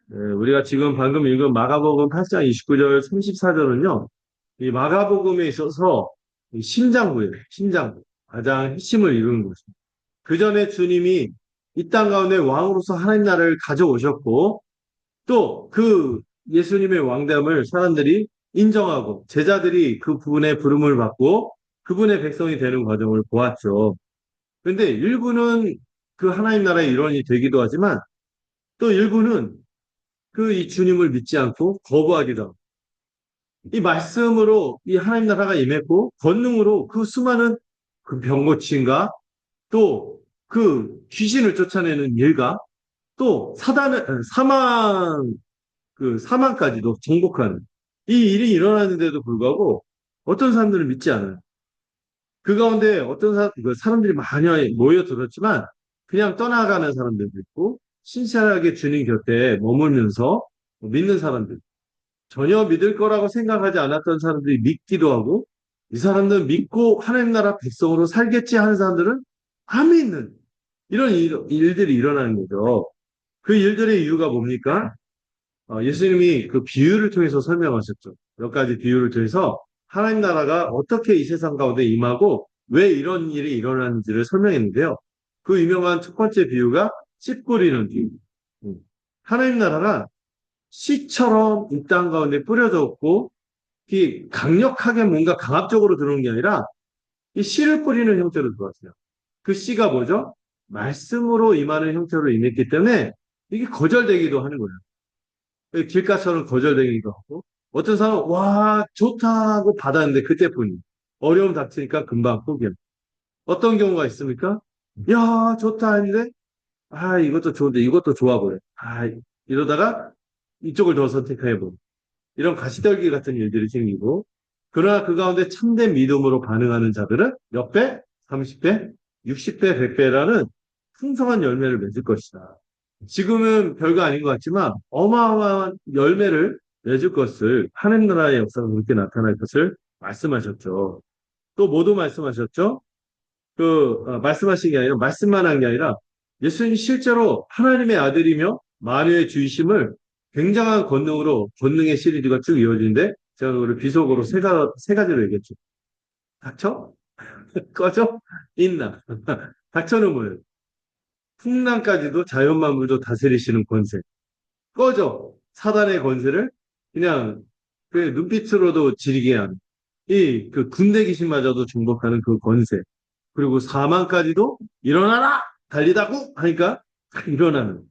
네, 우리가 지금 방금 읽은 마가복음 8장 29절, 34절은요, 이 마가복음에 있어서 이 심장부예요. 심장부. 가장 핵심을 이루는 것입니다. 그 전에 주님이 이 땅 가운데 왕으로서 하나님 나라를 가져오셨고, 또 그 예수님의 왕됨을 사람들이 인정하고, 제자들이 그 부분의 부름을 받고, 그분의 백성이 되는 과정을 보았죠. 그런데 일부는 그 하나님 나라의 일원이 되기도 하지만, 또 일부는 그 이 주님을 믿지 않고 거부하기도 하고, 이 말씀으로 이 하나님 나라가 임했고, 권능으로 그 수많은 그 병 고침과 또 그 귀신을 쫓아내는 일과 또 사망까지도 정복하는 이 일이 일어나는데도 불구하고 어떤 사람들은 믿지 않아요. 그 가운데 그 사람들이 많이 모여들었지만 그냥 떠나가는 사람들도 있고 신실하게 주님 곁에 머물면서 믿는 사람들, 전혀 믿을 거라고 생각하지 않았던 사람들이 믿기도 하고 이 사람들은 믿고 하나님 나라 백성으로 살겠지 하는 사람들은 안 믿는 이런 일들이 일어나는 거죠. 그 일들의 이유가 뭡니까? 예수님이 그 비유를 통해서 설명하셨죠. 몇 가지 비유를 통해서 하나님 나라가 어떻게 이 세상 가운데 임하고 왜 이런 일이 일어나는지를 설명했는데요. 그 유명한 첫 번째 비유가 씨 뿌리는 비유. 음. 하나님 나라가 씨처럼 이 땅 가운데 뿌려졌고 이 강력하게 뭔가 강압적으로 들어오는 게 아니라 이 씨를 뿌리는 형태로 들어왔어요. 그 씨가 뭐죠? 말씀으로 임하는 형태로 임했기 때문에 이게 거절되기도 하는 거예요. 길가처럼 거절되기도 하고 어떤 사람은 와 좋다 하고 받았는데 그때뿐이 어려움 닥치니까 금방 포기합니다. 어떤 경우가 있습니까? 야 좋다 했는데 아 이것도 좋은데 이것도 좋아 보여. 아 이러다가 이쪽을 더 선택해보고 이런 가시떨기 같은 일들이 생기고 그러나 그 가운데 참된 믿음으로 반응하는 자들은 몇 배? 30배? 60배? 100배라는 풍성한 열매를 맺을 것이다. 지금은 별거 아닌 것 같지만 어마어마한 열매를 맺을 것을 하늘 나라의 역사가 그렇게 나타날 것을 말씀하셨죠. 또 뭐도 말씀하셨죠? 말씀하신 게 아니라 말씀만 한 게 아니라 예수님이 실제로 하나님의 아들이며 만유의 주이심을 굉장한 권능의 시리즈가 쭉 이어지는데 제가 그걸 비속어로 세 가지로 얘기했죠. 닥쳐? 꺼져? 있나? 닥쳐는 뭐예요? 풍랑까지도 자연 만물도 다스리시는 권세. 꺼져. 사단의 권세를 그냥 그 눈빛으로도 지리게 하는 그 군대 귀신마저도 정복하는 그 권세. 그리고 사망까지도 일어나라! 달리다고 하니까 일어나는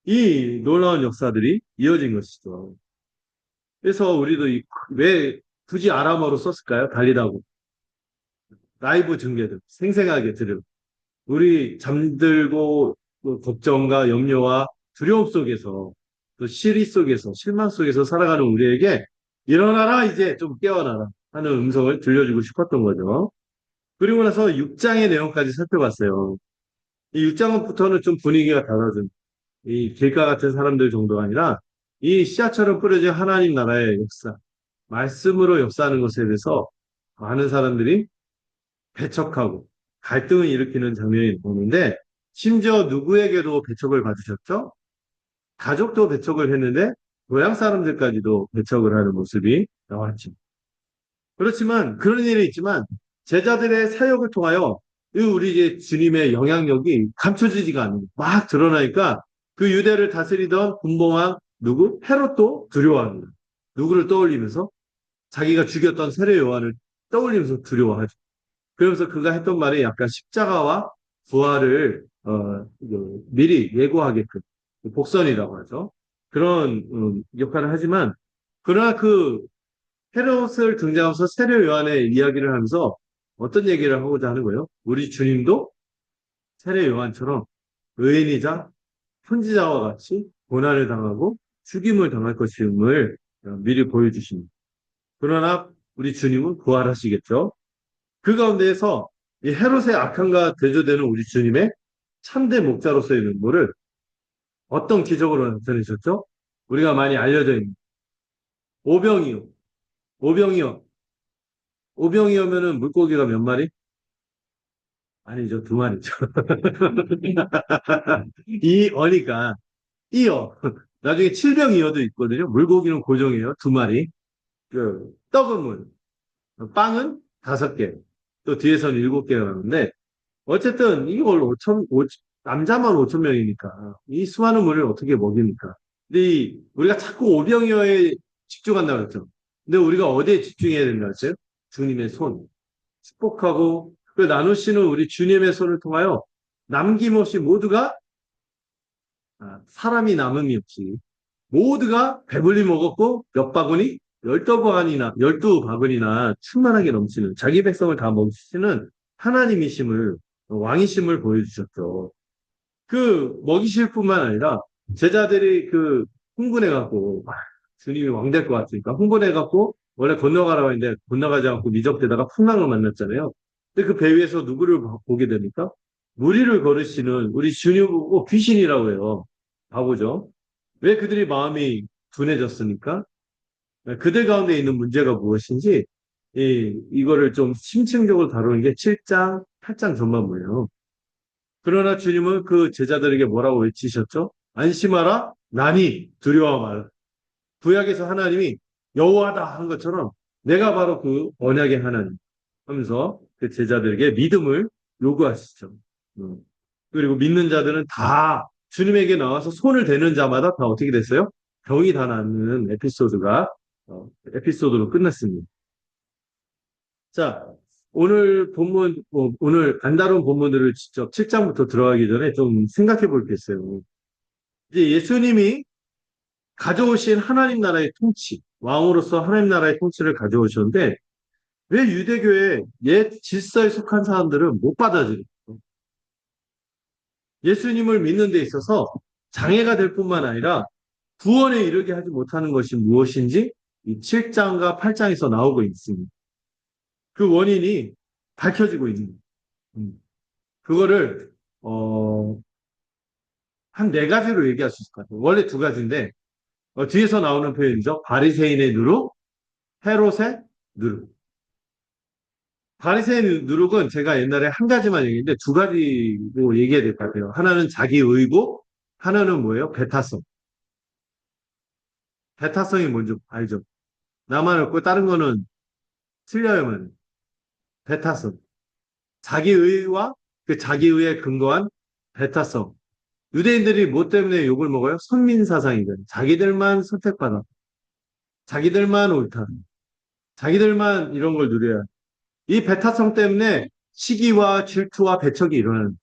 이 놀라운 역사들이 이어진 것이죠. 그래서 우리도 왜 굳이 아람어로 썼을까요? 달리다고. 라이브 증거들 생생하게 들으 우리 잠들고 그 걱정과 염려와 두려움 속에서 또 시리 속에서 실망 속에서 살아가는 우리에게 일어나라 이제 좀 깨어나라 하는 음성을 들려주고 싶었던 거죠. 그리고 나서 6장의 내용까지 살펴봤어요. 이 6장부터는 좀 분위기가 달라진 이 길가 같은 사람들 정도가 아니라 이 씨앗처럼 뿌려진 하나님 나라의 역사, 말씀으로 역사하는 것에 대해서 많은 사람들이 배척하고 갈등을 일으키는 장면이 보는데 심지어 누구에게도 배척을 받으셨죠? 가족도 배척을 했는데 고향 사람들까지도 배척을 하는 모습이 나왔죠. 그렇지만 그런 일이 있지만 제자들의 사역을 통하여 우리 이제 주님의 영향력이 감춰지지가 않는 막 드러나니까 그 유대를 다스리던 군봉왕 누구? 헤롯도 두려워합니다. 누구를 떠올리면서 자기가 죽였던 세례 요한을 떠올리면서 두려워하죠. 그러면서 그가 했던 말이 약간 십자가와 부활을 미리 예고하게끔 복선이라고 하죠. 그런 역할을 하지만 그러나 그 헤롯을 등장하면서 세례 요한의 이야기를 하면서 어떤 얘기를 하고자 하는 거예요? 우리 주님도 세례 요한처럼 의인이자 선지자와 같이 고난을 당하고 죽임을 당할 것임을 미리 보여주십니다. 그러나 우리 주님은 부활하시겠죠. 그 가운데에서 이 헤롯의 악함과 대조되는 우리 주님의 참된 목자로서의 면모를 어떤 기적으로 나타내셨죠? 우리가 많이 알려져 있는 오병이어, 오병이어, 오병이어면은 물고기가 몇 마리? 아니죠, 두 마리죠. 이 어니까 이어. 나중에 칠병이어도 있거든요. 물고기는 고정이에요. 두 마리. 떡은 물, 빵은 다섯 개. 또 뒤에서는 일곱 개가 나오는데 어쨌든 이걸 남자만 5천 명이니까 이 수많은 물을 어떻게 먹입니까? 근데 우리가 자꾸 오병이어에 집중한다고 그랬죠. 근데 우리가 어디에 집중해야 된다 했어요? 주님의 손. 축복하고 그 나누시는 우리 주님의 손을 통하여 남김없이 모두가 사람이 남음이 없이 모두가 배불리 먹었고 몇 바구니? 12바구니나 12바구니나 충만하게 넘치는 자기 백성을 다 먹이시는 하나님이심을 왕이심을 보여주셨죠. 그 먹이실 뿐만 아니라 제자들이 그 흥분해갖고 주님이 왕 될 것 같으니까 흥분해갖고 원래 건너가라고 했는데 건너가지 않고 미적대다가 풍랑을 만났잖아요. 근데 그 배 위에서 누구를 보게 됩니까? 무리를 걸으시는 우리 주님 보고 귀신이라고 해요. 바보죠. 왜 그들이 마음이 둔해졌습니까? 그들 가운데 있는 문제가 무엇인지 이거를 좀 심층적으로 다루는 게 7장, 8장 전반부예요. 그러나 주님은 그 제자들에게 뭐라고 외치셨죠? 안심하라, 나니 두려워 마라. 구약에서 하나님이 여호와다 한 것처럼 내가 바로 그 언약의 하나님 하면서 그 제자들에게 믿음을 요구하시죠. 음. 그리고 믿는 자들은 다 주님에게 나와서 손을 대는 자마다 다 어떻게 됐어요? 병이 다 낫는 에피소드로 끝났습니다. 자, 오늘 본문, 오늘 안 다룬 본문들을 직접 7장부터 들어가기 전에 좀 생각해 볼 게 있어요. 이제 예수님이 가져오신 하나님 나라의 통치, 왕으로서 하나님 나라의 통치를 가져오셨는데, 왜 유대교의 옛 질서에 속한 사람들은 못 받아들여요? 예수님을 믿는 데 있어서 장애가 될 뿐만 아니라 구원에 이르게 하지 못하는 것이 무엇인지 이 7장과 8장에서 나오고 있습니다. 그 원인이 밝혀지고 있는 거예요. 그거를 한 네 가지로 얘기할 수 있을 것 같아요. 원래 두 가지인데 뒤에서 나오는 표현이죠. 바리새인의 누룩, 헤롯의 누룩. 바리새인 누룩은 제가 옛날에 한 가지만 얘기했는데 두 가지로 얘기해야 될 것 같아요. 하나는 자기 의고, 하나는 뭐예요? 배타성. 배타성이 뭔지 알죠? 나만 없고 다른 거는 틀려야만 배타성. 자기 의와 그 자기 의에 근거한 배타성. 유대인들이 뭐 때문에 욕을 먹어요? 선민사상이거든. 자기들만 선택받아. 자기들만 옳다. 자기들만 이런 걸 누려야. 이 배타성 때문에 시기와 질투와 배척이 일어나는.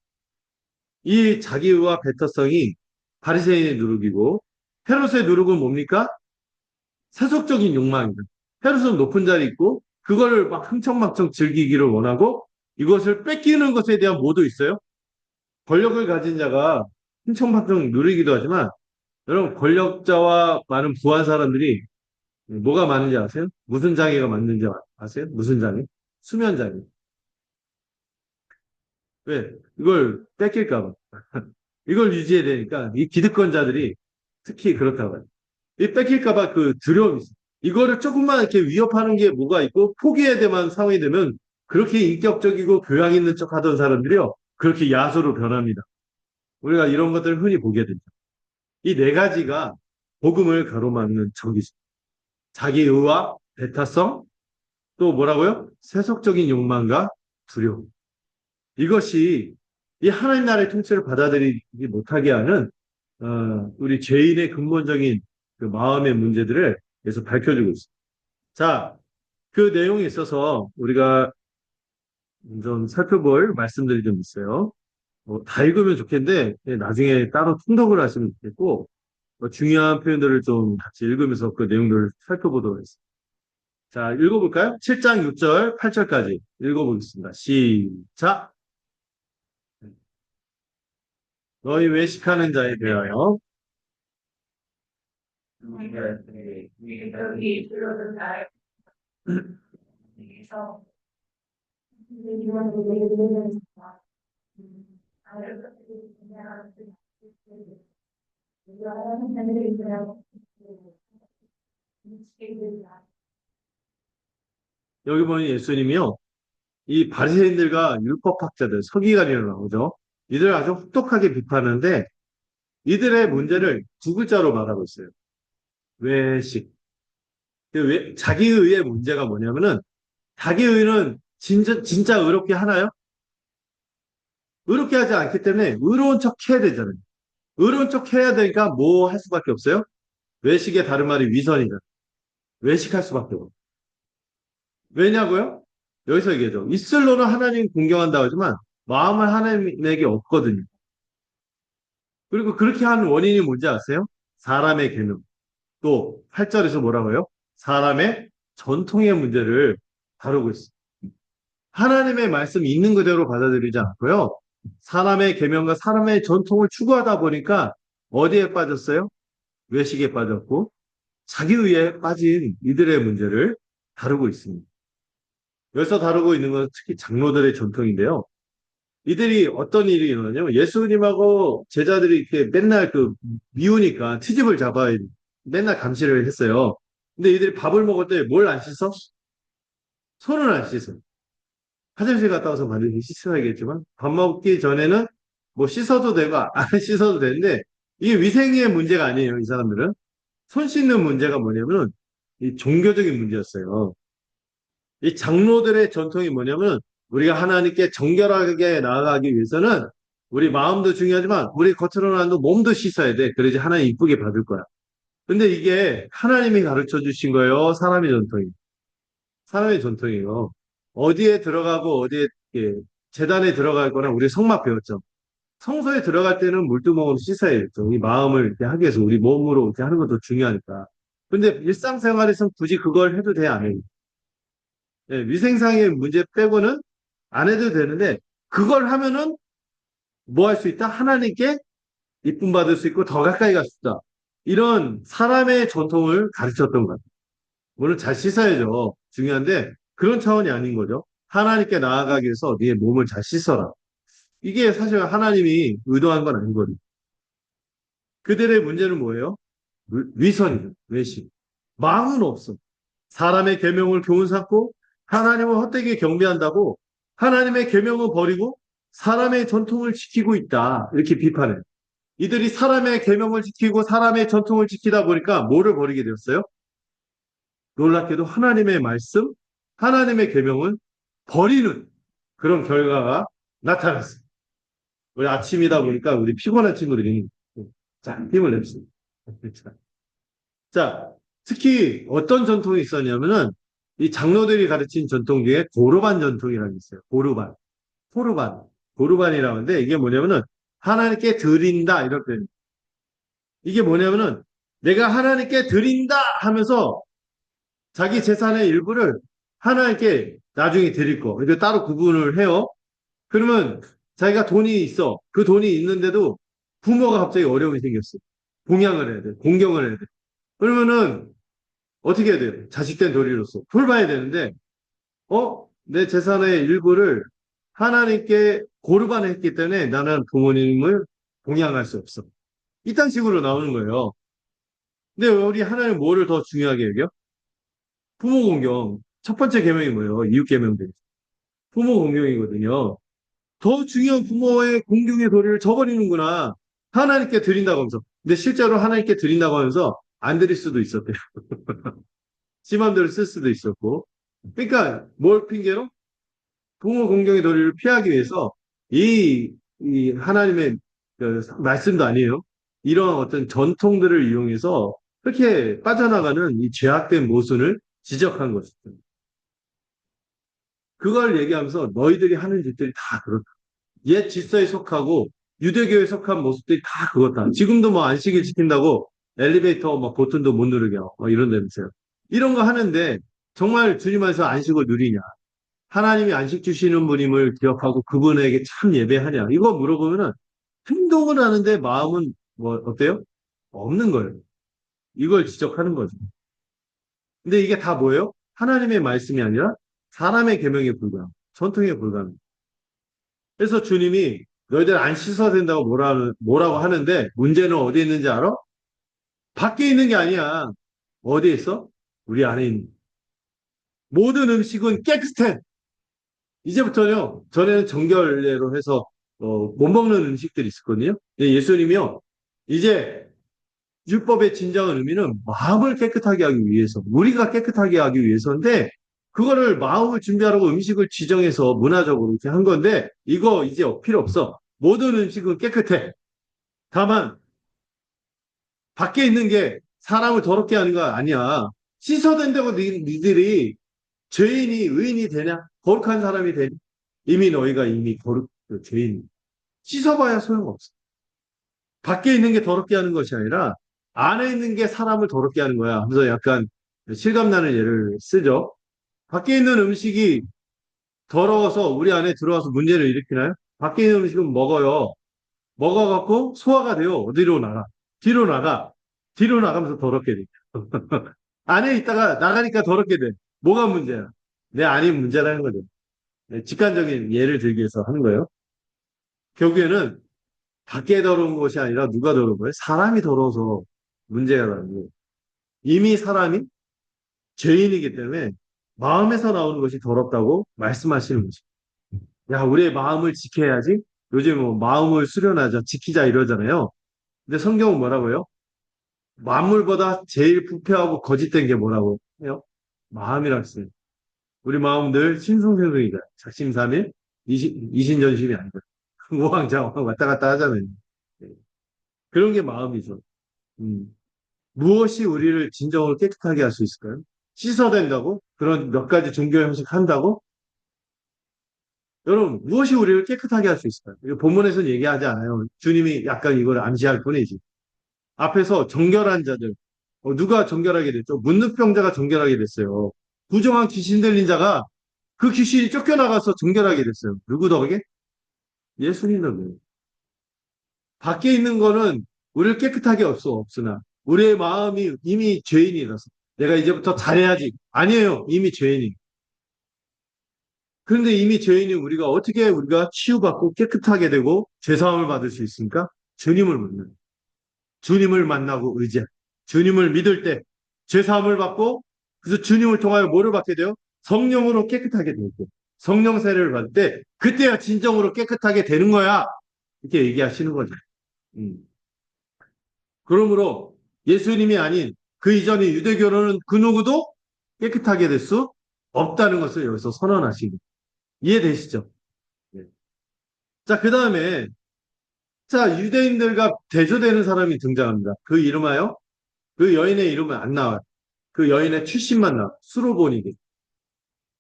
이 자기의와 배타성이 바리새인의 누룩이고 헤롯의 누룩은 뭡니까? 세속적인 욕망입니다. 헤롯은 높은 자리에 있고 그걸 막 흥청망청 즐기기를 원하고 이것을 뺏기는 것에 대한 모도 있어요. 권력을 가진 자가 흥청망청 누리기도 하지만 여러분 권력자와 많은 부한 사람들이 뭐가 많은지 아세요? 무슨 장애가 많은지 아세요? 무슨 장애? 수면 장애. 왜? 이걸 뺏길까 봐. 이걸 유지해야 되니까 이 기득권자들이 특히 그렇다고 해요. 이 뺏길까 봐 그 두려움이 있어요. 이거를 조금만 이렇게 위협하는 게 뭐가 있고 포기해야 되만 상황이 되면 그렇게 인격적이고 교양 있는 척 하던 사람들이요. 그렇게 야수로 변합니다. 우리가 이런 것들을 흔히 보게 되죠. 이 네 가지가 복음을 가로막는 적이죠. 자기 의와 배타성, 또 뭐라고요? 세속적인 욕망과 두려움. 이것이 이 하나님 나라의 통치를 받아들이지 못하게 하는 우리 죄인의 근본적인 그 마음의 문제들을 계속 밝혀주고 있습니다. 자, 그 내용에 있어서 우리가 좀 살펴볼 말씀들이 좀 있어요. 다 읽으면 좋겠는데 나중에 따로 통독을 하시면 좋겠고 중요한 표현들을 좀 같이 읽으면서 그 내용들을 살펴보도록 하겠습니다. 자, 읽어볼까요? 7장 6절, 8절까지 읽어보겠습니다. 시작! 너희 외식하는 자에 대하여 여기 보면 예수님이요. 이 바리새인들과 율법학자들, 서기관이라고 나오죠. 이들 아주 혹독하게 비판하는데 이들의 문제를 두 글자로 말하고 있어요. 외식. 자기의의 문제가 뭐냐면은, 자기의는 진짜 의롭게 하나요? 의롭게 하지 않기 때문에 의로운 척 해야 되잖아요. 의로운 척 해야 되니까 뭐 할 수밖에 없어요? 외식의 다른 말이 위선이다. 외식할 수밖에 없어요. 왜냐고요? 여기서 얘기하죠. 입술로는 하나님 공경한다고 하지만 마음은 하나님에게 없거든요. 그리고 그렇게 하는 원인이 뭔지 아세요? 사람의 계명. 또 8절에서 뭐라고요? 사람의 전통의 문제를 다루고 있어요. 하나님의 말씀이 있는 그대로 받아들이지 않고요. 사람의 계명과 사람의 전통을 추구하다 보니까 어디에 빠졌어요? 외식에 빠졌고 자기의에 빠진 이들의 문제를 다루고 있습니다. 여기서 다루고 있는 건 특히 장로들의 전통인데요. 이들이 어떤 일이 일어나냐면 예수님하고 제자들이 이렇게 맨날 미우니까 트집을 잡아야 맨날 감시를 했어요. 근데 이들이 밥을 먹을 때 뭘 안 씻어? 손을 안 씻어. 화장실 갔다 와서 반드시 씻어야겠지만 밥 먹기 전에는 뭐 씻어도 되고 안 씻어도 되는데 이게 위생의 문제가 아니에요. 이 사람들은 손 씻는 문제가 뭐냐면 이 종교적인 문제였어요. 이 장로들의 전통이 뭐냐면 우리가 하나님께 정결하게 나아가기 위해서는 우리 마음도 중요하지만 우리 겉으로는 몸도 씻어야 돼. 그래야지 하나님 이쁘게 받을 거야. 근데 이게 하나님이 가르쳐 주신 거예요. 사람의 전통이. 사람의 전통이에요. 어디에 들어가고 어디에 재단에 들어갈 거나 우리 성막 배웠죠. 성소에 들어갈 때는 물두멍으로 씻어야겠죠. 이 마음을 이렇게 하기 위해서 우리 몸으로 이렇게 하는 것도 중요하니까. 근데 일상생활에서는 굳이 그걸 해도 돼, 안 해요? 예, 위생상의 문제 빼고는 안 해도 되는데 그걸 하면은 뭐 할 수 있다? 하나님께 이쁨 받을 수 있고 더 가까이 갈 수 있다. 이런 사람의 전통을 가르쳤던 것 같아요. 물론 잘 씻어야죠. 중요한데 그런 차원이 아닌 거죠. 하나님께 나아가기 위해서 네 몸을 잘 씻어라. 이게 사실 하나님이 의도한 건 아니거든요. 그들의 문제는 뭐예요? 위선이죠. 외식. 마음은 없어. 사람의 계명을 교훈 삼고 하나님을 헛되게 경배한다고 하나님의 계명을 버리고 사람의 전통을 지키고 있다. 이렇게 비판해요. 이들이 사람의 계명을 지키고 사람의 전통을 지키다 보니까 뭐를 버리게 되었어요? 놀랍게도 하나님의 말씀, 하나님의 계명을 버리는 그런 결과가 나타났어요. 우리 아침이다 보니까 우리 피곤한 친구들이 자, 힘을 냅습니다. 자, 특히 어떤 전통이 있었냐면은 이 장로들이 가르친 전통 중에 고르반 전통이라는 게 있어요. 고르반. 포르반. 고르반이라고 하는데 이게 뭐냐면은 하나님께 드린다 이렇게 이게 뭐냐면은 내가 하나님께 드린다 하면서 자기 재산의 일부를 하나님께 나중에 드릴 거. 이거 따로 구분을 해요. 그러면 자기가 돈이 있어. 그 돈이 있는데도 부모가 갑자기 어려움이 생겼어. 공양을 해야 돼. 공경을 해야 돼. 그러면은 어떻게 해야 돼요? 자식된 도리로서 돌봐야 되는데 내 재산의 일부를 하나님께 고르반을 했기 때문에 나는 부모님을 공양할 수 없어. 이딴 식으로 나오는 거예요. 근데 우리 하나님 뭐를 더 중요하게 여겨? 부모 공경. 첫 번째 계명이 뭐예요? 이웃 계명들. 부모 공경이거든요. 더 중요한 부모의 공경의 도리를 저버리는구나. 하나님께 드린다고 하면서. 근데 실제로 하나님께 드린다고 하면서 안 드릴 수도 있었대요. 지 맘대로 쓸 수도 있었고. 그러니까 뭘 핑계로? 부모 공경의 도리를 피하기 위해서 이 하나님의 말씀도 아니에요. 이런 어떤 전통들을 이용해서 그렇게 빠져나가는 이 죄악된 모순을 지적한 것이죠. 그걸 얘기하면서 너희들이 하는 짓들이 다 그렇다. 옛 질서에 속하고 유대교에 속한 모습들이 다 그렇다. 지금도 뭐 안식일 지킨다고 엘리베이터 막 버튼도 못 누르게 하고 막 이런다면서요. 이런 거 하는데 정말 주님 안에서 안식을 누리냐? 하나님이 안식 주시는 분임을 기억하고 그분에게 참 예배하냐? 이거 물어보면은 행동을 하는데 마음은 뭐 어때요? 없는 거예요. 이걸 지적하는 거죠. 근데 이게 다 뭐예요? 하나님의 말씀이 아니라 사람의 계명에 불과함, 전통에 불과함. 그래서 주님이 너희들 안 씻어야 된다고 뭐라고 하는데 문제는 어디에 있는지 알아? 밖에 있는 게 아니야. 어디에 있어? 우리 안에 있는. 모든 음식은 깨끗해. 이제부터요. 전에는 정결례로 해서 못 먹는 음식들이 있었거든요. 근데 예수님이요. 이제 율법의 진정한 의미는 마음을 깨끗하게 하기 위해서, 우리가 깨끗하게 하기 위해서인데, 그거를 마음을 준비하라고 음식을 지정해서 문화적으로 이렇게 한 건데, 이거 이제 필요 없어. 모든 음식은 깨끗해. 다만, 밖에 있는 게 사람을 더럽게 하는 거 아니야. 씻어댄다고 니들이 죄인이 의인이 되냐? 거룩한 사람이 되냐? 이미 너희가 이미 그 죄인. 씻어봐야 소용없어. 밖에 있는 게 더럽게 하는 것이 아니라 안에 있는 게 사람을 더럽게 하는 거야. 그래서 약간 실감나는 예를 쓰죠. 밖에 있는 음식이 더러워서 우리 안에 들어와서 문제를 일으키나요? 밖에 있는 음식은 먹어요. 먹어갖고 소화가 돼요. 어디로 나가? 뒤로 나가. 뒤로 나가면서 더럽게 돼. 안에 있다가 나가니까 더럽게 돼. 뭐가 문제야? 내 안이 문제라는 거죠. 네, 직관적인 예를 들기 위해서 하는 거예요. 결국에는 밖에 더러운 것이 아니라 누가 더러운 거예요? 사람이 더러워서 문제가 나는 거예요. 이미 사람이 죄인이기 때문에 마음에서 나오는 것이 더럽다고 말씀하시는 거죠. 야, 우리의 마음을 지켜야지. 요즘 뭐 마음을 수련하자, 지키자 이러잖아요. 근데 성경은 뭐라고요? 만물보다 제일 부패하고 거짓된 게 뭐라고 해요? 마음이라고 써요. 우리 마음 늘 신승생성이다. 작심삼일, 이신전심이 아니다. 우왕좌왕 왔다 갔다 하잖아요. 네. 그런 게 마음이죠. 음. 무엇이 우리를 진정으로 깨끗하게 할 수 있을까요? 씻어댄다고? 그런 몇 가지 종교 형식 한다고? 여러분, 무엇이 우리를 깨끗하게 할 수 있을까요? 이거 본문에서는 얘기하지 않아요. 주님이 약간 이걸 암시할 뿐이지. 앞에서 정결한 자들, 누가 정결하게 됐죠? 문둥병자가 정결하게 됐어요. 부정한 귀신 들린 자가 그 귀신이 쫓겨나가서 정결하게 됐어요. 누구 덕에? 예수님 덕에. 밖에 있는 거는 우리를 깨끗하게 없으나 우리의 마음이 이미 죄인이라서 내가 이제부터 잘해야지. 아니에요. 이미 죄인이. 그런데 이미 죄인이 우리가 치유받고 깨끗하게 되고 죄사함을 받을 수 있습니까? 주님을 만나요. 주님을 만나고 주님을 믿을 때 죄사함을 받고 그래서 주님을 통하여 뭐를 받게 돼요? 성령으로 깨끗하게 되고 성령 세례를 받을 때 그때야 진정으로 깨끗하게 되는 거야. 이렇게 얘기하시는 거죠. 음. 그러므로 예수님이 아닌 그 이전의 유대교로는 그 누구도 깨끗하게 될 수 없다는 것을 여기서 선언하시고 이해되시죠? 네. 자, 그 다음에 자 유대인들과 대조되는 사람이 등장합니다. 그 이름하여 그 여인의 이름은 안 나와요. 그 여인의 출신만 나와요. 수로보니게.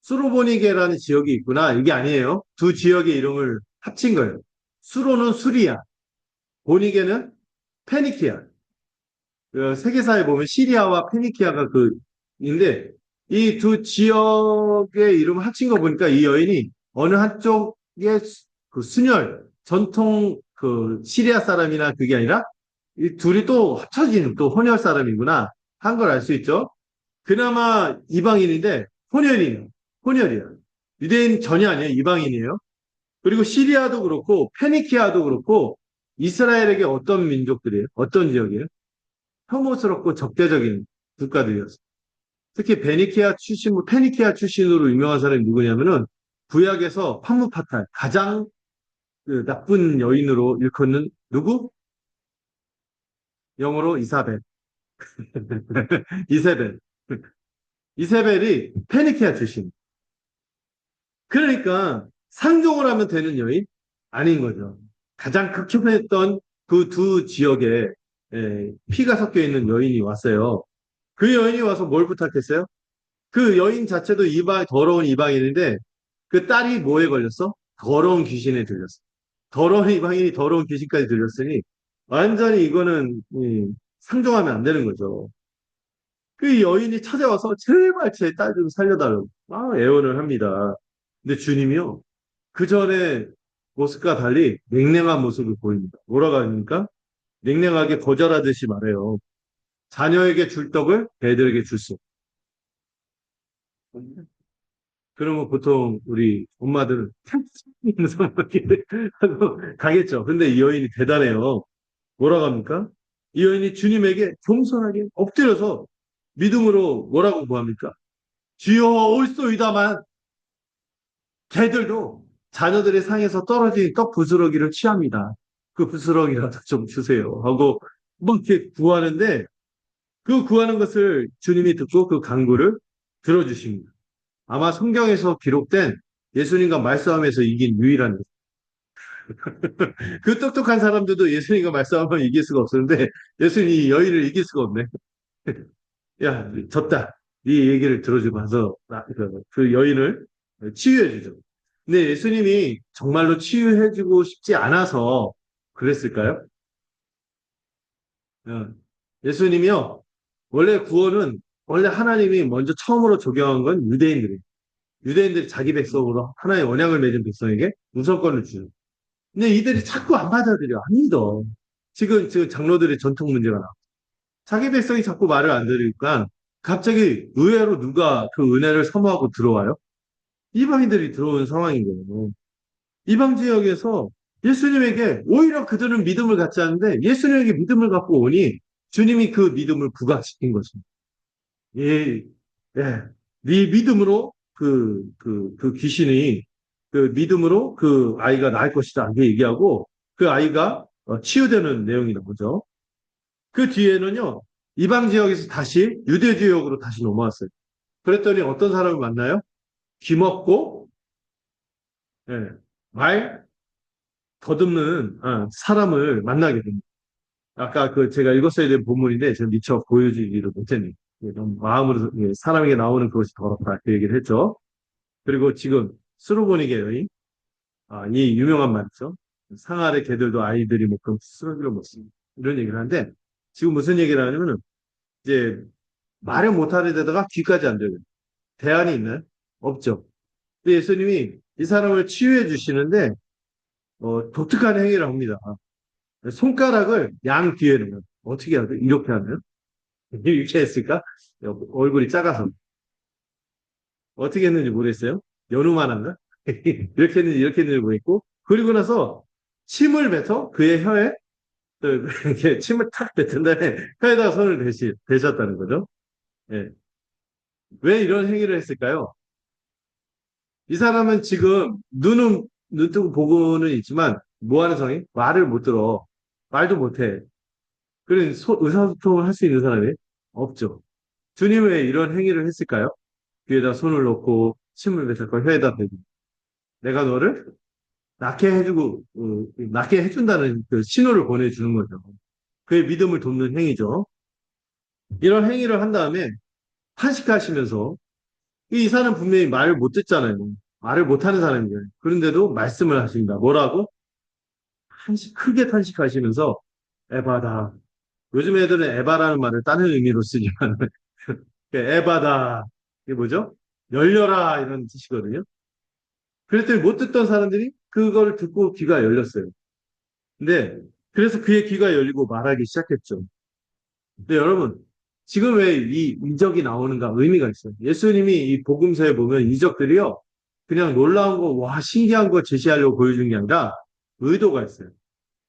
수로보니게라는 지역이 있구나. 이게 아니에요. 두 지역의 이름을 합친 거예요. 수로는 수리아, 보니게는 페니키아. 그 세계사에 보면 시리아와 페니키아가 인데 이 두 지역의 이름을 합친 거 보니까 이 여인이 어느 한쪽의 그 순혈, 전통 그 시리아 사람이나 그게 아니라 이 둘이 또 합쳐지는 또 혼혈 사람이구나 한 걸 알 수 있죠. 그나마 이방인인데 혼혈이에요. 혼혈이야. 유대인 전혀 아니에요. 이방인이에요. 그리고 시리아도 그렇고 페니키아도 그렇고 이스라엘에게 어떤 민족들이에요? 어떤 지역이에요? 혐오스럽고 적대적인 국가들이었어요. 특히 페니키아 출신으로 유명한 사람이 누구냐면은 구약에서 판무파탈 가장 그 나쁜 여인으로 일컫는 누구? 영어로 이사벨. 이세벨. 이세벨이 페니키아 출신. 그러니까 상종을 하면 되는 여인? 아닌 거죠. 가장 극혐했던 그 두 지역에 피가 섞여 있는 여인이 왔어요. 그 여인이 와서 뭘 부탁했어요? 그 여인 자체도 더러운 이방인인데 그 딸이 뭐에 걸렸어? 더러운 귀신에 들렸어. 더러운 이방인이 더러운 귀신까지 들렸으니 완전히 이거는 상종하면 안 되는 거죠. 그 여인이 찾아와서 제발 제 딸 좀 살려달라고 애원을 합니다. 근데 주님이요. 그 전에 모습과 달리 냉랭한 모습을 보입니다. 뭐라고 합니까? 냉랭하게 거절하듯이 말해요. 자녀에게 줄 떡을 배들에게 줄 수. 그러면 보통 우리 엄마들은 이렇게 하고 가겠죠. 근데 이 여인이 대단해요. 뭐라고 합니까? 이 여인이 주님에게 겸손하게 엎드려서 믿음으로 뭐라고 구합니까? 주여 올소이다만 걔들도 자녀들의 상에서 떨어진 떡 부스러기를 취합니다. 그 부스러기라도 좀 주세요. 하고 막 이렇게 구하는데 그 구하는 것을 주님이 듣고 그 간구를 들어주십니다. 아마 성경에서 기록된 예수님과 말싸움에서 이긴 유일한 그 똑똑한 사람들도 예수님과 말싸움을 이길 수가 없었는데 예수님이 이 여인을 이길 수가 없네. 야, 졌다. 네 얘기를 들어주고 와서 그 여인을 치유해 주죠. 근데 예수님이 정말로 치유해 주고 싶지 않아서 그랬을까요? 어, 예수님이요. 원래 구원은 원래 하나님이 먼저 처음으로 적용한 건 유대인들이에요. 유대인들이 자기 백성으로 하나의 언약을 맺은 백성에게 우선권을 주는. 근데 이들이 자꾸 안 받아들여. 안 믿어. 지금 장로들의 전통 문제가 나. 자기 백성이 자꾸 말을 안 들으니까 갑자기 의외로 누가 그 은혜를 사모하고 들어와요? 이방인들이 들어오는 상황인 거예요. 이방 지역에서 예수님에게 오히려 그들은 믿음을 갖지 않는데 예수님에게 믿음을 갖고 오니 주님이 그 믿음을 부각시킨 것입니다. 예, 예. 네 믿음으로 그 귀신이 그 믿음으로 그 아이가 나을 것이다. 이렇게 얘기하고 그 아이가 치유되는 내용이라는 거죠. 그 뒤에는요, 이방 지역에서 다시 유대 지역으로 다시 넘어왔어요. 그랬더니 어떤 사람을 만나요? 귀먹고, 예, 말 더듬는 사람을 만나게 됩니다. 아까 그 제가 읽었어야 될 본문인데 제가 미처 보여주기를 못했네요. 너무 마음으로 사람에게 나오는 그것이 더럽다 그 얘기를 했죠. 그리고 지금 스로보니게 여인, 이 유명한 말이죠. 상 아래 개들도 아이들이 먹고 쓰러기를 먹습니다. 이런 얘기를 하는데 지금 무슨 얘기를 하냐면은 이제 말을 못하는 데다가 귀까지 안 들려요. 대안이 있나요? 없죠. 근데 예수님이 이 사람을 치유해 주시는데 독특한 행위를 합니다. 손가락을 양 뒤에 넣어요. 어떻게 하죠? 이렇게 하면 이렇게 했을까? 얼굴이 작아서 어떻게 했는지 모르겠어요. 연우만한가? 이렇게 했는지 이렇게 했는지 모르겠고 그리고 나서 침을 뱉어 그의 혀에 또 이렇게 침을 탁 뱉은 다음에 혀에다가 손을 대셨다는 거죠. 예. 왜 이런 행위를 했을까요? 이 사람은 지금 눈 뜨고 보고는 있지만 뭐 하는 성이 말을 못 들어. 말도 못 해. 그런 의사소통을 할 수 있는 사람이 없죠. 주님은 왜 이런 행위를 했을까요? 귀에다 손을 놓고 침을 뱉었고 혀에다 대고 내가 너를 낫게 해주고 낫게 해준다는 그 신호를 보내주는 거죠. 그의 믿음을 돕는 행위죠. 이런 행위를 한 다음에 탄식하시면서 이 사람 분명히 말을 못 듣잖아요. 말을 못하는 사람이에요. 그런데도 말씀을 하십니다. 뭐라고? 크게 탄식하시면서 에바다. 요즘 애들은 에바라는 말을 다른 의미로 쓰지만 에바다. 이게 뭐죠? 열려라 이런 뜻이거든요. 그랬더니 못 듣던 사람들이 그걸 듣고 귀가 열렸어요. 근데 그래서 그의 귀가 열리고 말하기 시작했죠. 근데 여러분 지금 왜 이 이적이 나오는가 의미가 있어요. 예수님이 이 복음서에 보면 이적들이요. 그냥 놀라운 거, 와, 신기한 거 제시하려고 보여준 게 아니라 의도가 있어요.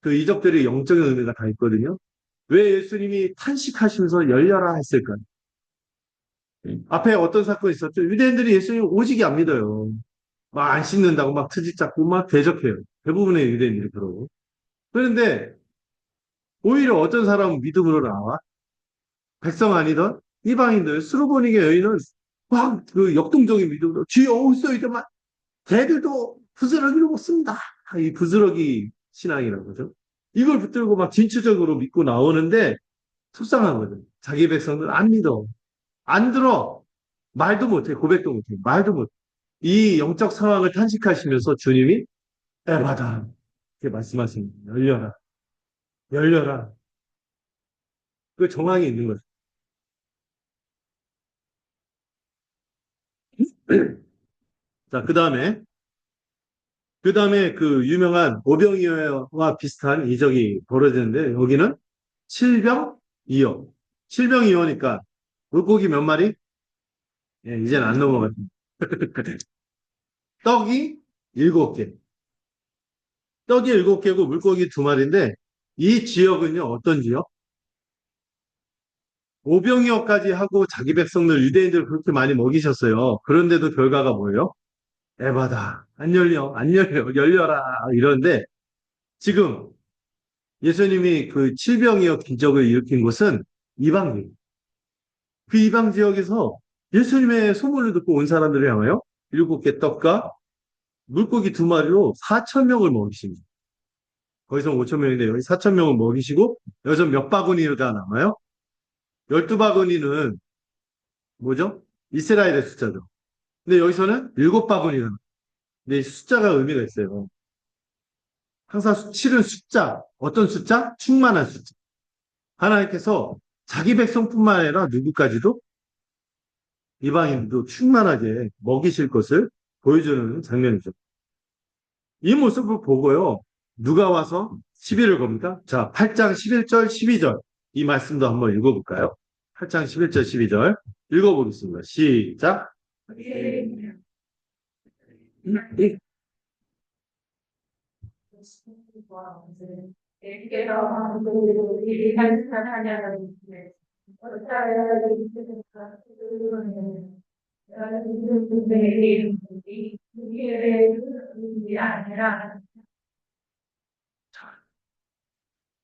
그 이적들이 영적인 의미가 다 있거든요. 왜 예수님이 탄식하시면서 열려라 했을까요? 앞에 어떤 사건이 있었죠? 유대인들이 예수님 오직이 안 믿어요. 막 안 씻는다고 막 트집 잡고 막 대적해요. 대부분의 유대인들이 그러고. 그런데 오히려 어떤 사람은 믿음으로 나와? 백성 아니던 이방인들, 스루보니게 여인은 막 그 역동적인 믿음으로 주여 오소이더만 걔들도 부스러기로 먹습니다. 이 부스러기 신앙이라는 거죠. 이걸 붙들고 막 진취적으로 믿고 나오는데 속상한 거죠. 자기 백성들 안 믿어. 안 들어. 말도 못해. 고백도 못해. 말도 못해. 이 영적 상황을 탄식하시면서 주님이 에바다. 이렇게 말씀하십니다. 열려라. 열려라. 그 정황이 있는 거죠. 자, 그 다음에 그 유명한 오병이어와 비슷한 이적이 벌어지는데 여기는 칠병이어. 칠병이어니까 물고기 몇 마리? 예, 이제는 안 넘어갔죠. 떡이 일곱 개. 떡이 일곱 개고 물고기 두 마리인데 이 지역은요 어떤 지역? 오병이어까지 하고 자기 백성들 유대인들 그렇게 많이 먹이셨어요. 그런데도 결과가 뭐예요? 에바다. 안 열려. 안 열려. 열려라. 이러는데 지금 예수님이 그 칠병이어 기적을 일으킨 곳은 이방인. 그 이방 지역에서 예수님의 소문을 듣고 온 사람들을 향하여 일곱 개 떡과 물고기 두 마리로 4천 명을 먹이십니다. 거기서 5천 명인데 여기 4천 명을 먹이시고 여기서 몇 바구니가 남아요? 12바구니는 뭐죠? 이스라엘의 숫자죠. 근데 여기서는 7바구니가 남아요. 근데 이 숫자가 의미가 있어요. 항상 7은 숫자. 어떤 숫자? 충만한 숫자. 하나님께서 자기 백성뿐만 아니라 누구까지도 이방인도 충만하게 먹이실 것을 보여주는 장면이죠. 이 모습을 보고요. 누가 와서 시비를 겁니까? 자, 8장 11절, 12절. 이 말씀도 한번 읽어볼까요? 8장 11절, 12절. 읽어보겠습니다. 시작.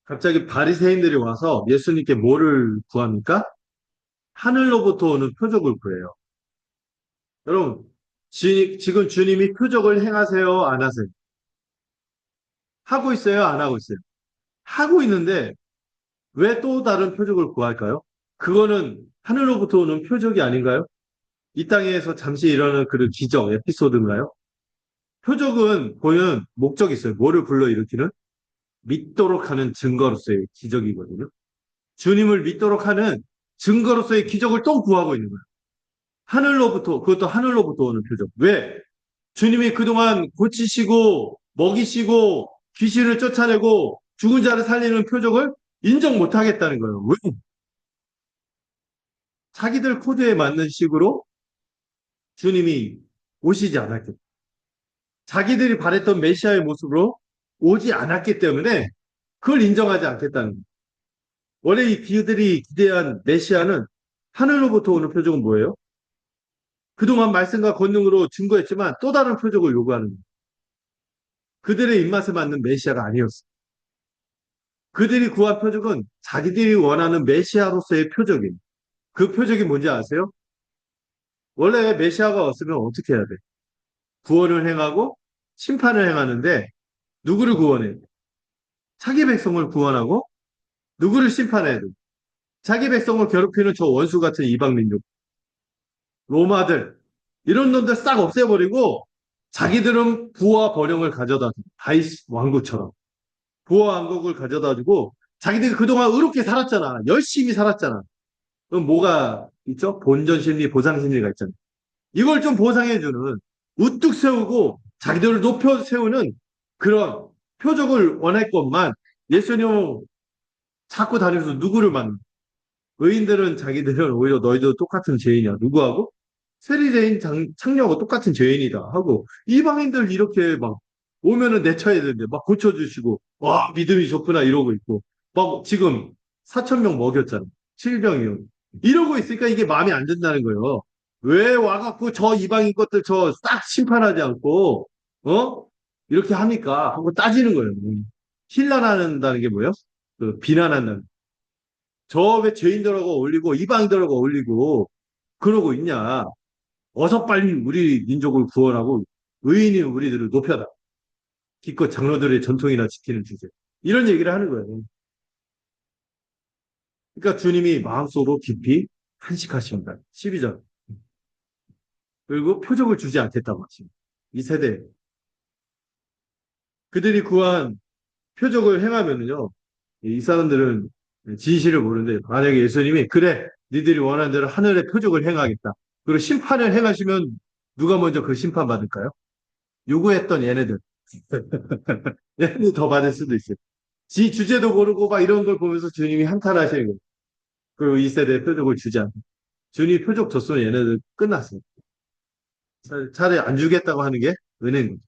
갑자기 바리새인들이 와서 예수님께 뭐를 구합니까? 하늘로부터 오는 표적을 구해요. 여러분, 지금 주님이 표적을 행하세요? 안 하세요? 하고 있어요? 안 하고 있어요? 하고 있는데 왜 또 다른 표적을 구할까요? 그거는 하늘로부터 오는 표적이 아닌가요? 이 땅에서 잠시 일어나는 그런 기적, 에피소드인가요? 표적은 보는 목적이 있어요. 뭐를 불러일으키는? 믿도록 하는 증거로서의 기적이거든요. 주님을 믿도록 하는 증거로서의 기적을 또 구하고 있는 거예요. 하늘로부터, 그것도 하늘로부터 오는 표적. 왜? 주님이 그동안 고치시고, 먹이시고, 귀신을 쫓아내고, 죽은 자를 살리는 표적을 인정 못 하겠다는 거예요. 왜? 자기들 코드에 맞는 식으로 주님이 오시지 않았기 때문에. 자기들이 바랬던 메시아의 모습으로 오지 않았기 때문에 그걸 인정하지 않겠다는 거예요. 원래 이 그들이 기대한 메시아는 하늘로부터 오는 표적은 뭐예요? 그동안 말씀과 권능으로 증거했지만 또 다른 표적을 요구하는 거예요. 그들의 입맛에 맞는 메시아가 아니었어요. 그들이 구한 표적은 자기들이 원하는 메시아로서의 표적이에요. 그 표적이 뭔지 아세요? 원래 메시아가 왔으면 어떻게 해야 돼? 구원을 행하고 심판을 행하는데 누구를 구원해? 자기 백성을 구원하고 누구를 심판해야 돼? 자기 백성을 괴롭히는 저 원수 같은 이방 민족, 로마들 이런 놈들 싹 없애버리고 자기들은 부와 번영을 가져다 줘. 다윗 왕국처럼 부와 왕국을 가져다 주고 자기들이 그동안 의롭게 살았잖아. 열심히 살았잖아. 그럼 뭐가 있죠? 본전 심리, 보상 심리가 있잖아. 이걸 좀 보상해주는 우뚝 세우고 자기들을 높여 세우는 그런 표적을 원했건만 예수님은 자꾸 다니면서 누구를 만나? 의인들은 자기들은 오히려 너희도 똑같은 죄인이야. 누구하고? 세리대인 창녀하고 똑같은 죄인이다 하고 이방인들 이렇게 막 오면은 내쳐야 되는데 막 고쳐주시고 와 믿음이 좋구나 이러고 있고 막 지금 4천 명 먹였잖아. 7병이요. 이러고 있으니까 이게 마음에 안 든다는 거예요. 왜 와갖고 저 이방인 것들 저 싹 심판하지 않고 어 이렇게 합니까? 하고 따지는 거예요. 힐난한다는 게 뭐예요? 그 비난한다는. 저 왜 죄인들하고 어울리고 이방인들하고 어울리고 그러고 있냐? 어서 빨리 우리 민족을 구원하고 의인인 우리들을 높여라. 기껏 장로들의 전통이나 지키는 주제. 이런 얘기를 하는 거예요. 그러니까 주님이 마음속으로 깊이 한식하십니다. 12절. 그리고 표적을 주지 않겠다고 하십니다. 이 세대. 그들이 구한 표적을 행하면요. 이 사람들은 진실을 모르는데 만약에 예수님이 그래 니들이 원하는 대로 하늘의 표적을 행하겠다. 그리고 심판을 행하시면 누가 먼저 그 심판 받을까요? 요구했던 얘네들. 얘네들이 더 받을 수도 있어요. 지 주제도 모르고 막 이런 걸 보면서 주님이 한탄하시는 거예요. 그리고 이 세대에 표적을 주지 않고. 주님이 표적 줬으면 얘네들 끝났어요. 차라리 안 주겠다고 하는 게 은혜인 거죠.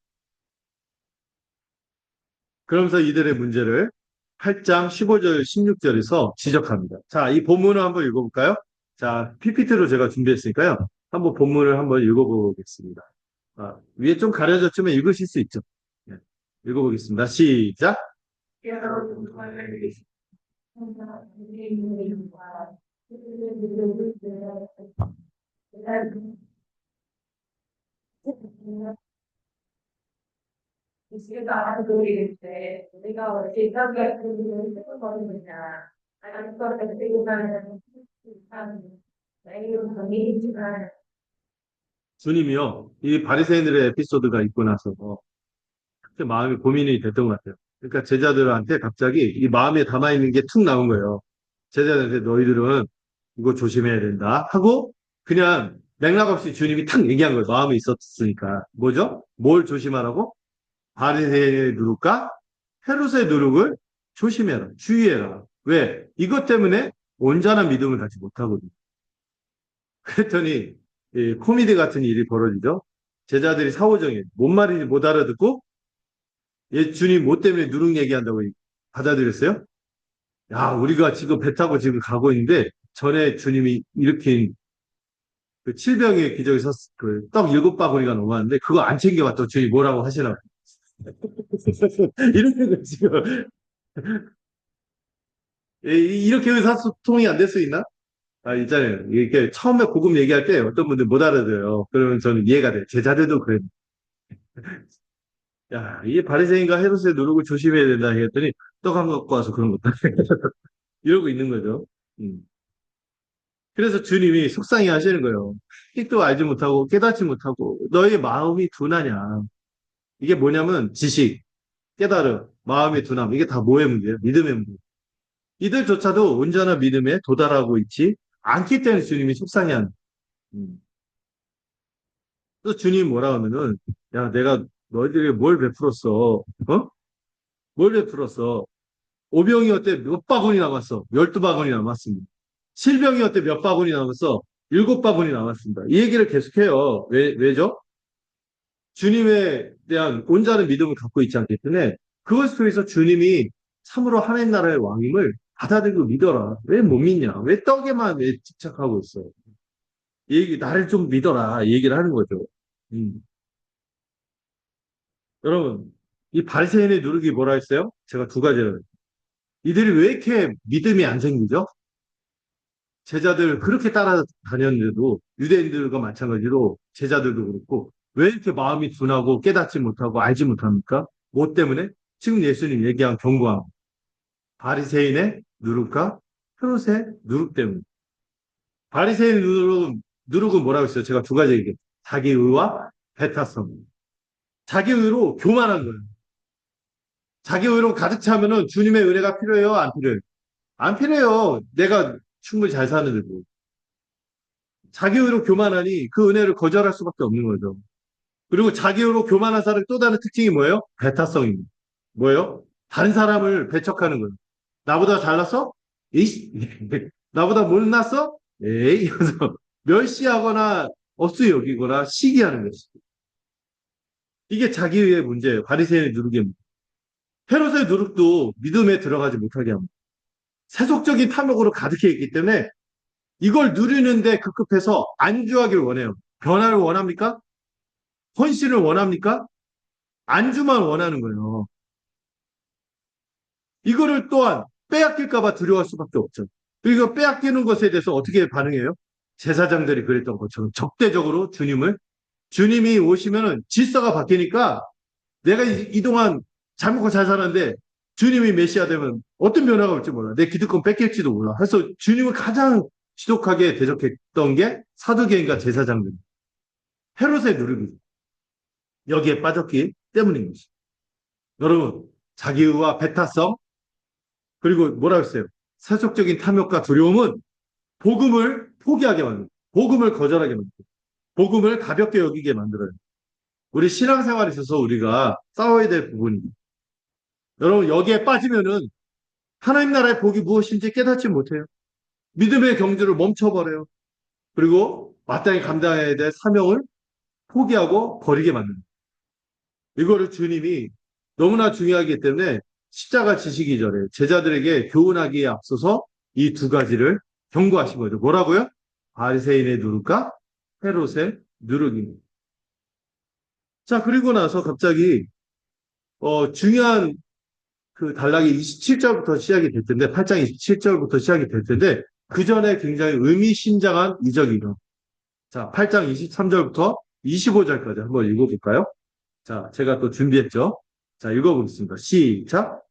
그러면서 이들의 문제를 8장 15절, 16절에서 지적합니다. 자, 이 본문을 한번 읽어볼까요? 자, PPT로 제가 준비했으니까요. 한번 본문을 한번 읽어보겠습니다. 위에 좀 가려졌지만 읽으실 수 있죠? 네, 읽어보겠습니다. 시작. 내가 대학교 거냐. 약간 그렇게 되고 나면 이런 주님이요. 이 바리새인들의 에피소드가 있고 나서 그때 마음이 고민이 됐던 것 같아요. 그러니까 제자들한테 갑자기 이 마음에 담아있는 게 툭 나온 거예요. 제자들한테 너희들은 이거 조심해야 된다 하고 그냥 맥락 없이 주님이 탁 얘기한 거예요. 마음에 있었으니까. 뭐죠? 뭘 조심하라고? 바리새인의 누룩과 헤롯의 누룩을 조심해라. 주의해라. 왜? 이것 때문에 온전한 믿음을 갖지 못하거든요. 그랬더니 코미디 같은 일이 벌어지죠. 제자들이 사오정에 뭔 말인지 못 알아듣고 주님 뭐 때문에 누룩 얘기한다고 받아들였어요? 야, 우리가 지금 배 타고 지금 가고 있는데 전에 주님이 일으킨 그 칠병의 기적에서 그떡 일곱 바구니가 넘어왔는데 그거 안 챙겨왔다고 주님이 뭐라고 하시나 이런 거 지금 이렇게 의사소통이 안 될 수 있나? 아, 있잖아요. 이렇게 처음에 복음 얘기할 때 어떤 분들 못 알아들어요. 그러면 저는 이해가 돼요. 제자들도 그래요. 야, 이 바리새인과 헤롯의 누룩을 조심해야 된다 했더니 떡 한 거 갖고 와서 그런 것도 이러고 있는 거죠. 음. 그래서 주님이 속상해 하시는 거예요. 뜻도 알지 못하고 깨닫지 못하고 너의 마음이 둔하냐. 이게 뭐냐면 지식, 깨달음, 마음의 둔함. 이게 다 뭐의 문제예요? 믿음의 문제. 이들조차도 온전한 믿음에 도달하고 있지 않기 때문에 주님이 속상해하는. 음. 또 주님 뭐라 하면은 야 내가 너희들에게 뭘 베풀었어? 어? 뭘 베풀었어? 오병이어때 몇 바구니 남았어? 12바구니 남았습니다. 칠병이어때 몇 바구니 남았어? 7바구니 남았습니다. 이 얘기를 계속해요. 왜죠? 주님에 대한 온전한 믿음을 갖고 있지 않기 때문에 그것 속에서 주님이 참으로 하나님 나라의 왕임을 받아들이고 믿어라. 왜 못 믿냐? 왜 떡에만 왜 집착하고 있어? 이 얘기, 나를 좀 믿어라. 이 얘기를 하는 거죠. 음. 여러분, 이 바리새인의 누룩이 뭐라 했어요? 제가 두 가지를. 이들이 왜 이렇게 믿음이 안 생기죠? 제자들 그렇게 따라다녔는데도 유대인들과 마찬가지로 제자들도 그렇고 왜 이렇게 마음이 둔하고 깨닫지 못하고 알지 못합니까? 뭐 때문에? 지금 예수님 얘기한 경고함. 바리새인의 누룩과 헤롯의 누룩 때문에. 바리새인 누룩은 뭐라고 했어요? 제가 두 가지 얘기해요. 자기 의와 배타성. 자기 의로 교만한 거예요. 자기 의로 가득 차면은 주님의 은혜가 필요해요? 안 필요해요? 안 필요해요. 내가 충분히 잘 사는데 도 자기 의로 교만하니 그 은혜를 거절할 수밖에 없는 거죠. 그리고 자기 의로 교만한 사람의 또 다른 특징이 뭐예요? 배타성입니다. 뭐예요? 다른 사람을 배척하는 거예요. 나보다 잘났어? 에이, 나보다 못났어? 에이, 이러면서 멸시하거나 업수 여기거나 시기하는 것이. 이게 자기의 문제예요. 바리새인의 누룩의 문제. 헤롯의 누룩도 믿음에 들어가지 못하게 합니다. 세속적인 탐욕으로 가득해 있기 때문에 이걸 누리는데 급급해서 안주하기를 원해요. 변화를 원합니까? 헌신을 원합니까? 안주만 원하는 거예요. 이거를 또한 빼앗길까봐 두려워할 수밖에 없죠. 그리고 빼앗기는 것에 대해서 어떻게 반응해요? 제사장들이 그랬던 것처럼 적대적으로 주님이 오시면은 질서가 바뀌니까 내가 이동안 잘 먹고 잘 살았는데 주님이 메시아 되면 어떤 변화가 올지 몰라. 내 기득권 뺏길지도 몰라. 그래서 주님을 가장 지독하게 대적했던 게 사두개인과 제사장들. 헤롯의 누룩이죠. 여기에 빠졌기 때문인 것이죠. 여러분, 자기의와 배타성, 그리고 뭐라 했어요? 세속적인 탐욕과 두려움은 복음을 포기하게 만들어요. 복음을 거절하게 만들어요. 복음을 가볍게 여기게 만들어요. 우리 신앙생활에 있어서 우리가 싸워야 될 부분입니다. 여러분, 여기에 빠지면은 하나님 나라의 복이 무엇인지 깨닫지 못해요. 믿음의 경주를 멈춰버려요. 그리고 마땅히 감당해야 될 사명을 포기하고 버리게 만듭니다. 이거를 주님이 너무나 중요하기 때문에 십자가 지시기 전에 제자들에게 교훈하기에 앞서서 이 두 가지를 경고하신 거죠. 뭐라고요? 바리새인의 누룩과 헤롯의 누룩입니다. 자, 그리고 나서 갑자기 중요한 그 단락이 27절부터 시작이 될 텐데, 8장 27절부터 시작이 될 텐데, 그 전에 굉장히 의미심장한 이적이 일어나. 자, 8장 23절부터 25절까지 한번 읽어볼까요? 자, 제가 또 준비했죠? 자, 읽어보겠습니다. 시작.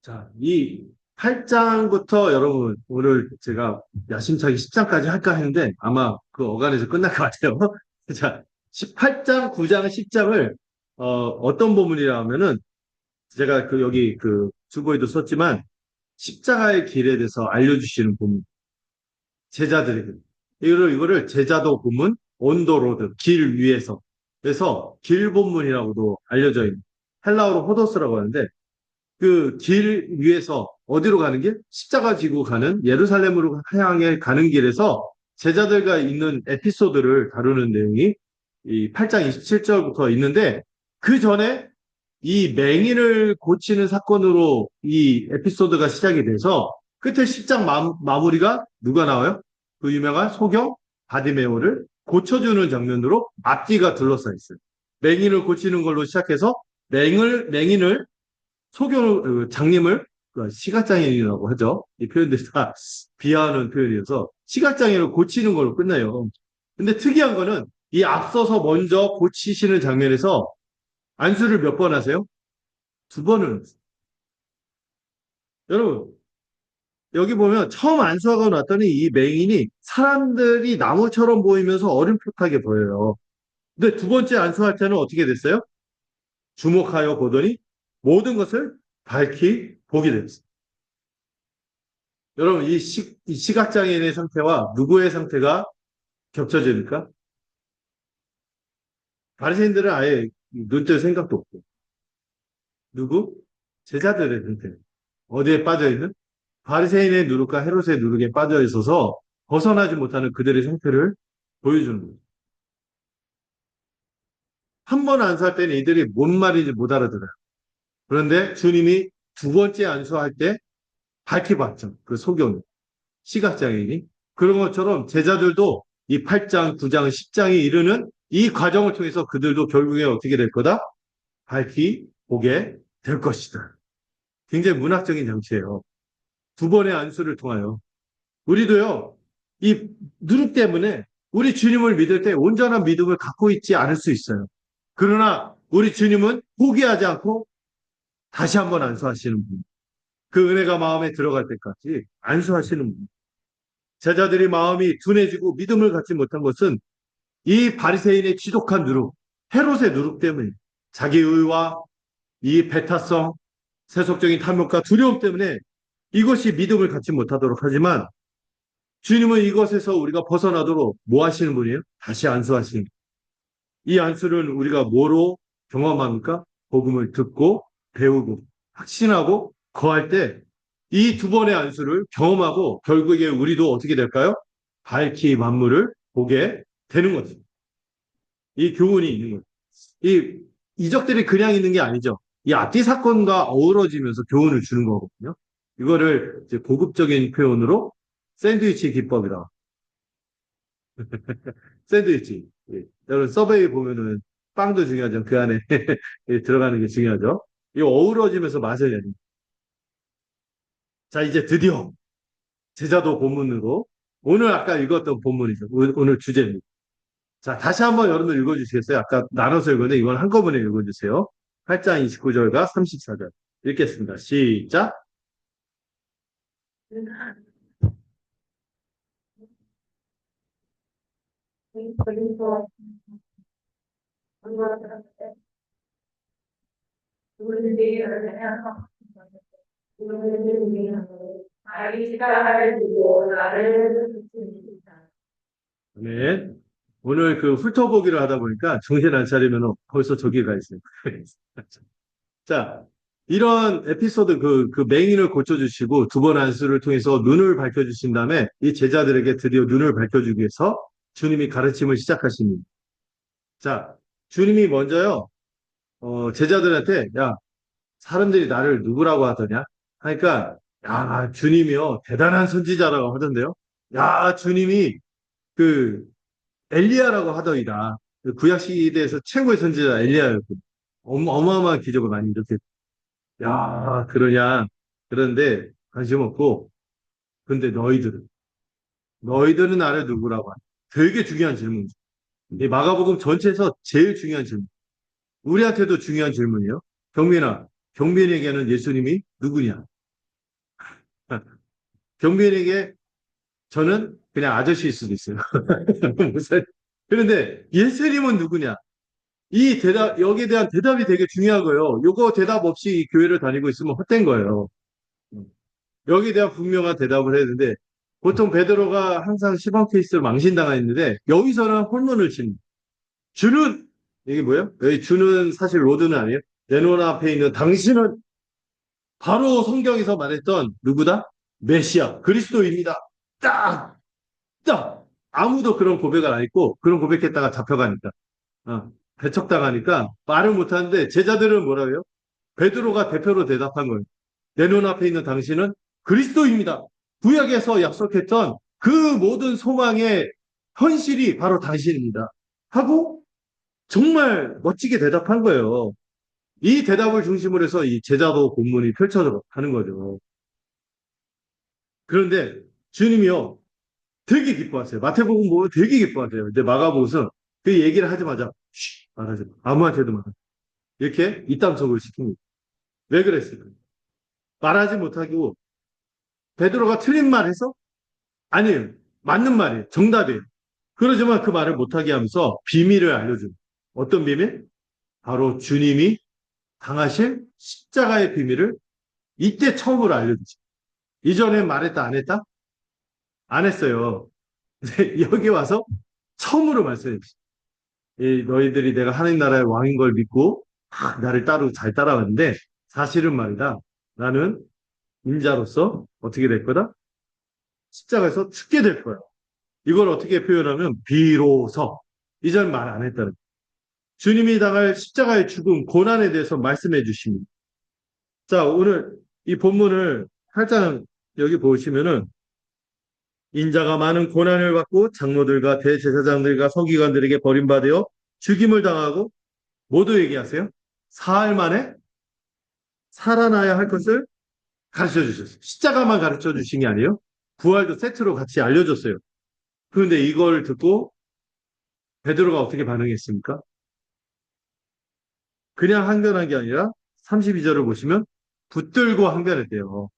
자, 이 8장부터 여러분, 오늘 제가 야심차게 10장까지 할까 했는데 아마 그 어간에서 끝날 것 같아요. 자, 18장, 9장, 10장을, 어떤 본문이라 하면은 제가 그 여기 그 주보에도 썼지만 십자가의 길에 대해서 알려주시는 본문. 제자들에게. 이거를 제자도 본문, 온도로드, 길 위에서. 그래서 길 본문이라고도 알려져 있는 헬라어로 호도스라고 하는데 그 길 위에서 어디로 가는 길? 십자가 지고 가는 예루살렘으로 향해 가는 길에서 제자들과 있는 에피소드를 다루는 내용이 이 8장 27절부터 있는데 그 전에 이 맹인을 고치는 사건으로 이 에피소드가 시작이 돼서 끝에 10장 마무리가 누가 나와요? 그 유명한 소경 바디메오를 고쳐주는 장면으로 앞뒤가 둘러싸여 있어요. 맹인을 고치는 걸로 시작해서 맹인을 장님을 그 시각장애인이라고 하죠. 이 표현들이 다 비하하는 표현이어서 시각장애인을 고치는 걸로 끝나요. 근데 특이한 거는 이 앞서서 먼저 고치시는 장면에서 안수를 몇 번 하세요? 두 번을. 여러분, 여기 보면 처음 안수하고 났더니 이 맹인이 사람들이 나무처럼 보이면서 어림풋하게 보여요. 근데 두 번째 안수할 때는 어떻게 됐어요? 주목하여 보더니 모든 것을 밝히 보게 됐어요. 여러분, 이 시각장애인의 상태와 누구의 상태가 겹쳐집니까? 바리새인들은 아예 눈뜰 생각도 없고. 누구? 제자들의 상태. 어디에 빠져있는? 바리새인의 누룩과 헤롯의 누룩에 빠져 있어서 벗어나지 못하는 그들의 상태를 보여주는 거예요. 한 번 안수할 때는 이들이 뭔 말인지 못 알아들어요. 그런데 주님이 두 번째 안수할 때 밝히 봤죠. 그 소경이, 시각장애인이. 그런 것처럼 제자들도 이 8장, 9장, 10장이 이르는 이 과정을 통해서 그들도 결국에 어떻게 될 거다? 밝히 보게 될 것이다. 굉장히 문학적인 장치예요. 두 번의 안수를 통하여. 우리도요, 이 누룩 때문에 우리 주님을 믿을 때 온전한 믿음을 갖고 있지 않을 수 있어요. 그러나 우리 주님은 포기하지 않고 다시 한번 안수하시는 분. 그 은혜가 마음에 들어갈 때까지 안수하시는 분. 제자들이 마음이 둔해지고 믿음을 갖지 못한 것은 이 바리새인의 지독한 누룩, 헤롯의 누룩 때문에 자기 의와 이 배타성, 세속적인 탐욕과 두려움 때문에 이것이 믿음을 갖지 못하도록 하지만 주님은 이것에서 우리가 벗어나도록 뭐 하시는 분이에요? 다시 안수하시는. 이 안수를 우리가 뭐로 경험합니까? 복음을 듣고 배우고 확신하고 거할 때 이 두 번의 안수를 경험하고 결국에 우리도 어떻게 될까요? 밝히 만물을 보게 되는 거죠. 이 교훈이 있는 거죠. 이 이적들이 그냥 있는 게 아니죠. 이 앞뒤 사건과 어우러지면서 교훈을 주는 거거든요. 이거를 이제 고급적인 표현으로 샌드위치 기법이라. 샌드위치. 예. 여러분 서베이 보면은 빵도 중요하죠. 그 안에 들어가는 게 중요하죠. 이 어우러지면서 맛을 내는. 자, 이제 드디어 제자도 본문으로 오늘 아까 읽었던 본문이죠. 오늘 주제입니다. 자, 다시 한번 여러분 읽어주시겠어요? 아까 나눠서 읽었는데 이건 한꺼번에 읽어주세요. 8장 29절과 34절. 읽겠습니다. 시작. 네. 오늘 그 훑어보기를 하다 보니까 정신 안 차리면 벌써 저기 가 있어요. 자, 이런 에피소드 그 맹인을 고쳐주시고 두 번 안수를 통해서 눈을 밝혀주신 다음에 이 제자들에게 드디어 눈을 밝혀주기 위해서 주님이 가르침을 시작하십니다. 자, 주님이 먼저요, 제자들한테, 야, 사람들이 나를 누구라고 하더냐? 하니까, 야, 주님이요, 대단한 선지자라고 하던데요. 야, 주님이 그 엘리야라고 하더이다. 그 구약 시대에서 최고의 선지자 엘리야였고, 어마어마한 기적을 많이 이렇게, 야, 그러냐. 그런데 관심 없고, 근데 너희들은 나를 누구라고 하냐? 되게 중요한 질문이죠. 이 마가복음 전체에서 제일 중요한 질문. 우리한테도 중요한 질문이에요. 경민아, 경민에게는 예수님이 누구냐? 경민에게 저는 그냥 아저씨일 수도 있어요. 무슨- 그런데 예수님은 누구냐? 이 대답, 여기에 대한 대답이 되게 중요하고요. 요거 대답 없이 이 교회를 다니고 있으면 헛된 거예요. 여기에 대한 분명한 대답을 해야 되는데, 보통 베드로가 항상 시범 케이스를 망신당했는데, 여기서는 홀문을 칩니다. 주는, 이게 뭐예요? 여기 주는 사실 로드는 아니에요. 내 눈 앞에 있는 당신은 바로 성경에서 말했던 누구다? 메시아, 그리스도입니다. 딱! 딱! 아무도 그런 고백을 안 했고, 그런 고백했다가 잡혀가니까. 배척당하니까 말을 못하는데 제자들은 뭐라고 해요? 베드로가 대표로 대답한 거예요. 내 눈앞에 있는 당신은 그리스도입니다. 구약에서 약속했던 그 모든 소망의 현실이 바로 당신입니다. 하고 정말 멋지게 대답한 거예요. 이 대답을 중심으로 해서 이 제자도 본문이 펼쳐져 가는 거죠. 그런데 주님이요, 되게 기뻐하세요. 마태복음 보면 되게 기뻐하세요. 근데 마가복음은 그 얘기를 하자마자 말하지 마. 아무한테도 말하지 마. 이렇게 이땀석을 시킵니다. 왜 그랬을까? 말하지 못하고 베드로가 틀린 말 해서? 아니에요. 맞는 말이에요. 정답이에요. 그러지만 그 말을 못하게 하면서 비밀을 알려줍니다. 어떤 비밀? 바로 주님이 당하실 십자가의 비밀을 이때 처음으로 알려주죠. 이전에 말했다 안 했다? 안 했어요. 근데 여기 와서 처음으로 말씀해 주시죠. 너희들이 내가 하나님 나라의 왕인 걸 믿고 나를 따르고 잘 따라왔는데 사실은 말이다. 나는 인자로서 어떻게 될 거다? 십자가에서 죽게 될 거야. 이걸 어떻게 표현하면 비로소 이전 말 안 했다는 거예요. 주님이 당할 십자가의 죽음, 고난에 대해서 말씀해 주십니다. 자, 오늘 이 본문을 살짝 여기 보시면은 인자가 많은 고난을 받고 장로들과 대제사장들과 서기관들에게 버림받아 죽임을 당하고 모두 얘기하세요. 사흘 만에 살아나야 할 것을 가르쳐 주셨어요. 십자가만 가르쳐 주신 게 아니에요. 부활도 세트로 같이 알려줬어요. 그런데 이걸 듣고 베드로가 어떻게 반응했습니까? 그냥 항변한 게 아니라 32절을 보시면 붙들고 항변했대요.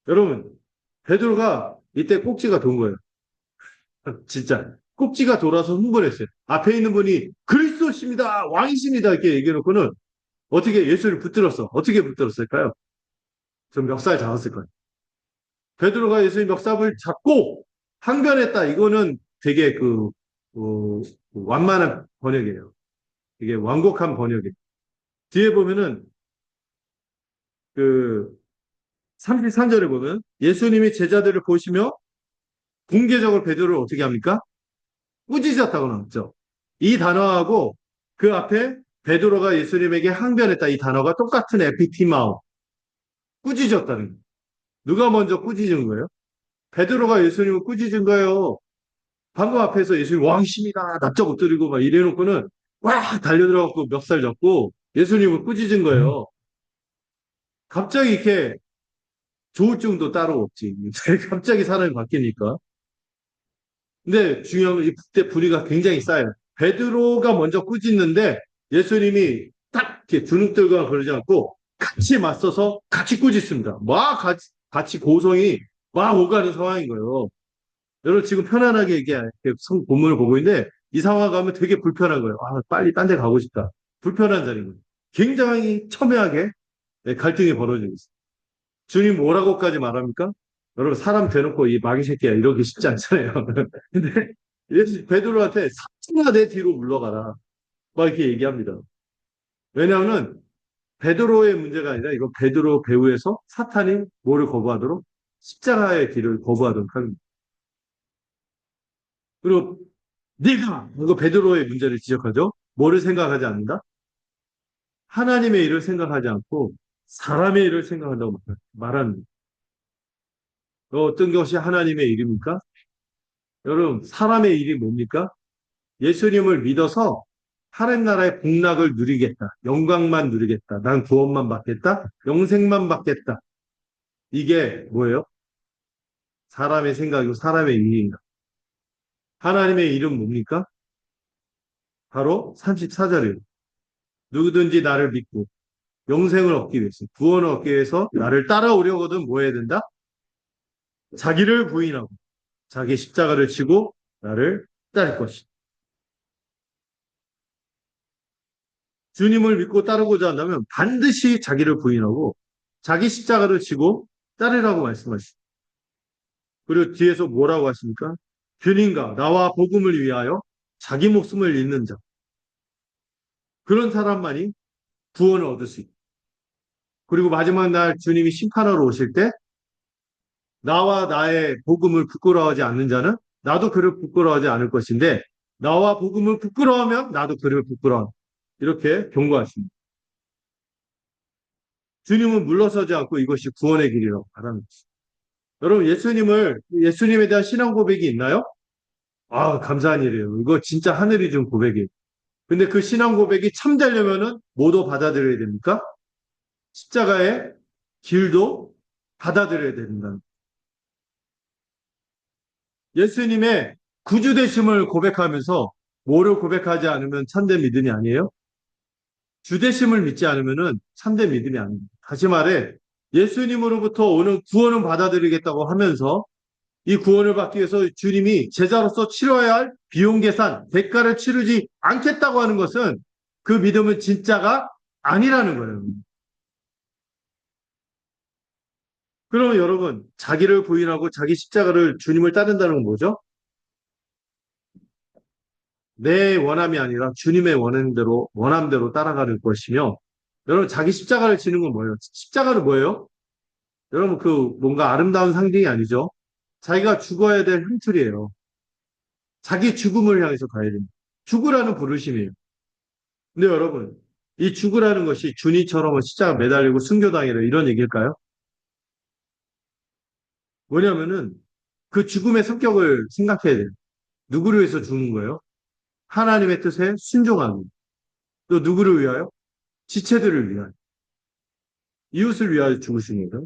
여러분, 베드로가 이때 꼭지가 돈 거예요. 진짜. 꼭지가 돌아서 흥분했어요. 앞에 있는 분이 그리스도십니다. 왕이십니다. 이렇게 얘기해놓고는 어떻게 예수를 붙들었어? 어떻게 붙들었을까요? 좀 멱살 잡았을 거예요. 베드로가 예수의 멱살을 잡고 항변했다. 이거는 되게 어, 완만한 번역이에요. 이게 완곡한 번역이에요. 뒤에 보면은 그 33절에 보면 예수님이 제자들을 보시며 공개적으로 베드로를 어떻게 합니까? 꾸짖었다고 나왔죠. 이 단어하고 그 앞에 베드로가 예수님에게 항변했다 이 단어가 똑같은 에피티마오. 꾸짖었다는 거예요. 누가 먼저 꾸짖은 거예요? 베드로가 예수님을 꾸짖은 거예요. 방금 앞에서 예수님 왕이십니다. 납작 엎드리고 막 이래놓고는 와 달려들어갖고 멱살 잡고 예수님을 꾸짖은 거예요. 갑자기 이렇게 조울증도 따로 없지. 갑자기 사람이 바뀌니까. 근데 중요한 건 이때 분위기가 굉장히 쌓여요. 베드로가 먼저 꾸짖는데 예수님이 딱 이렇게 주눅 들거나 그러지 않고 같이 맞서서 같이 꾸짖습니다. 막 같이 고성이 막 오가는 상황인 거예요. 여러분 지금 편안하게 이게 본문을 보고 있는데 이 상황 가면 되게 불편한 거예요. 아, 빨리 딴 데 가고 싶다. 불편한 자리인 거예요. 굉장히 첨예하게 갈등이 벌어지고 있어요. 주님 뭐라고까지 말합니까? 여러분 사람 대놓고 이 마귀 새끼야 이러기 쉽지 않잖아요. 근데 예수 베드로한테 사치나 내 뒤로 물러가라. 막 이렇게 얘기합니다. 왜냐하면 베드로의 문제가 아니라 이거 베드로 배후에서 사탄이 뭐를 거부하도록 십자가의 길을 거부하도록 합니다. 그리고 네가 이거 베드로의 문제를 지적하죠. 뭐를 생각하지 않는다? 하나님의 일을 생각하지 않고 사람의 일을 생각한다고 말합니다. 어떤 것이 하나님의 일입니까? 여러분, 사람의 일이 뭡니까? 예수님을 믿어서 하늘 나라의 복락을 누리겠다. 영광만 누리겠다. 난 구원만 받겠다. 영생만 받겠다. 이게 뭐예요? 사람의 생각이고 사람의 일인가? 하나님의 일은 뭡니까? 바로 34절이에요. 누구든지 나를 믿고 영생을 얻기 위해서, 구원을 얻기 위해서 나를 따라오려거든 뭐 해야 된다? 자기를 부인하고 자기 십자가를 지고 나를 따를 것이다. 주님을 믿고 따르고자 한다면 반드시 자기를 부인하고 자기 십자가를 지고 따르라고 말씀하시죠. 그리고 뒤에서 뭐라고 하십니까? 주님과 나와 복음을 위하여 자기 목숨을 잃는 자. 그런 사람만이 구원을 얻을 수 있다. 그리고 마지막 날 주님이 심판하러 오실 때 나와 나의 복음을 부끄러워하지 않는 자는 나도 그를 부끄러워하지 않을 것인데 나와 복음을 부끄러워하면 나도 그를 부끄러워. 이렇게 경고하십니다. 주님은 물러서지 않고 이것이 구원의 길이라고 말합니다. 여러분 예수님에 대한 신앙 고백이 있나요? 아, 감사한 일이에요. 이거 진짜 하늘이 준 고백이에요. 근데 그 신앙 고백이 참되려면은 뭐도 받아들여야 됩니까? 십자가의 길도 받아들여야 된다. 예수님의 구주되심을 고백하면서 뭐를 고백하지 않으면 참된 믿음이 아니에요? 주되심을 믿지 않으면은 참된 믿음이 아닙니다. 다시 말해 예수님으로부터 오는 구원을 받아들이겠다고 하면서 이 구원을 받기 위해서 주님이 제자로서 치러야 할 비용 계산, 대가를 치르지 않겠다고 하는 것은 그 믿음은 진짜가 아니라는 거예요. 그러면 여러분, 자기를 부인하고 자기 십자가를 주님을 따른다는 건 뭐죠? 내 원함이 아니라 주님의 원함대로 따라가는 것이며, 여러분, 자기 십자가를 지는 건 뭐예요? 십자가는 뭐예요? 여러분, 그 뭔가 아름다운 상징이 아니죠? 자기가 죽어야 될 형틀이에요. 자기 죽음을 향해서 가야 됩니다. 죽으라는 부르심이에요. 근데 여러분, 이 죽으라는 것이 준이처럼 십자가 매달리고 순교당이라 이런 얘기일까요? 뭐냐면은 그 죽음의 성격을 생각해야 돼요. 누구를 위해서 죽는 거예요? 하나님의 뜻에 순종하는. 또 누구를 위하여? 지체들을 위하여. 이웃을 위하여 죽으시는 거예요.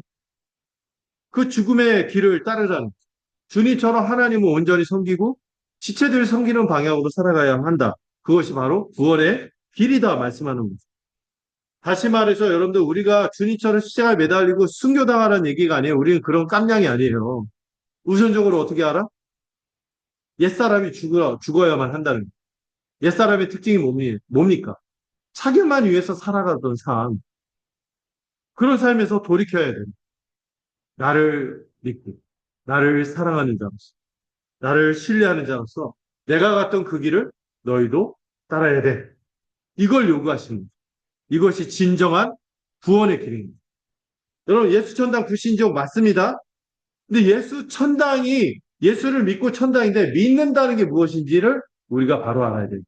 그 죽음의 길을 따르라는. 주님처럼 하나님을 온전히 섬기고 지체들을 섬기는 방향으로 살아가야 한다. 그것이 바로 구원의 길이다 말씀하는 거죠. 다시 말해서 여러분들 우리가 주님처럼 십자가에 매달리고 순교당하라는 얘기가 아니에요. 우리는 그런 깜냥이 아니에요. 우선적으로 어떻게 알아? 옛사람이 죽어야만 한다는 거예요. 옛사람의 특징이 뭡니까? 자기만 위해서 살아가던 삶. 그런 삶에서 돌이켜야 돼요. 나를 믿고, 나를 사랑하는 자로서, 나를 신뢰하는 자로서 내가 갔던 그 길을 너희도 따라야 돼. 이걸 요구하십니다. 이것이 진정한 구원의 길입니다. 여러분, 예수 천당 불신종 맞습니다. 근데 예수 천당이 예수를 믿고 천당인데 믿는다는 게 무엇인지를 우리가 바로 알아야 돼요.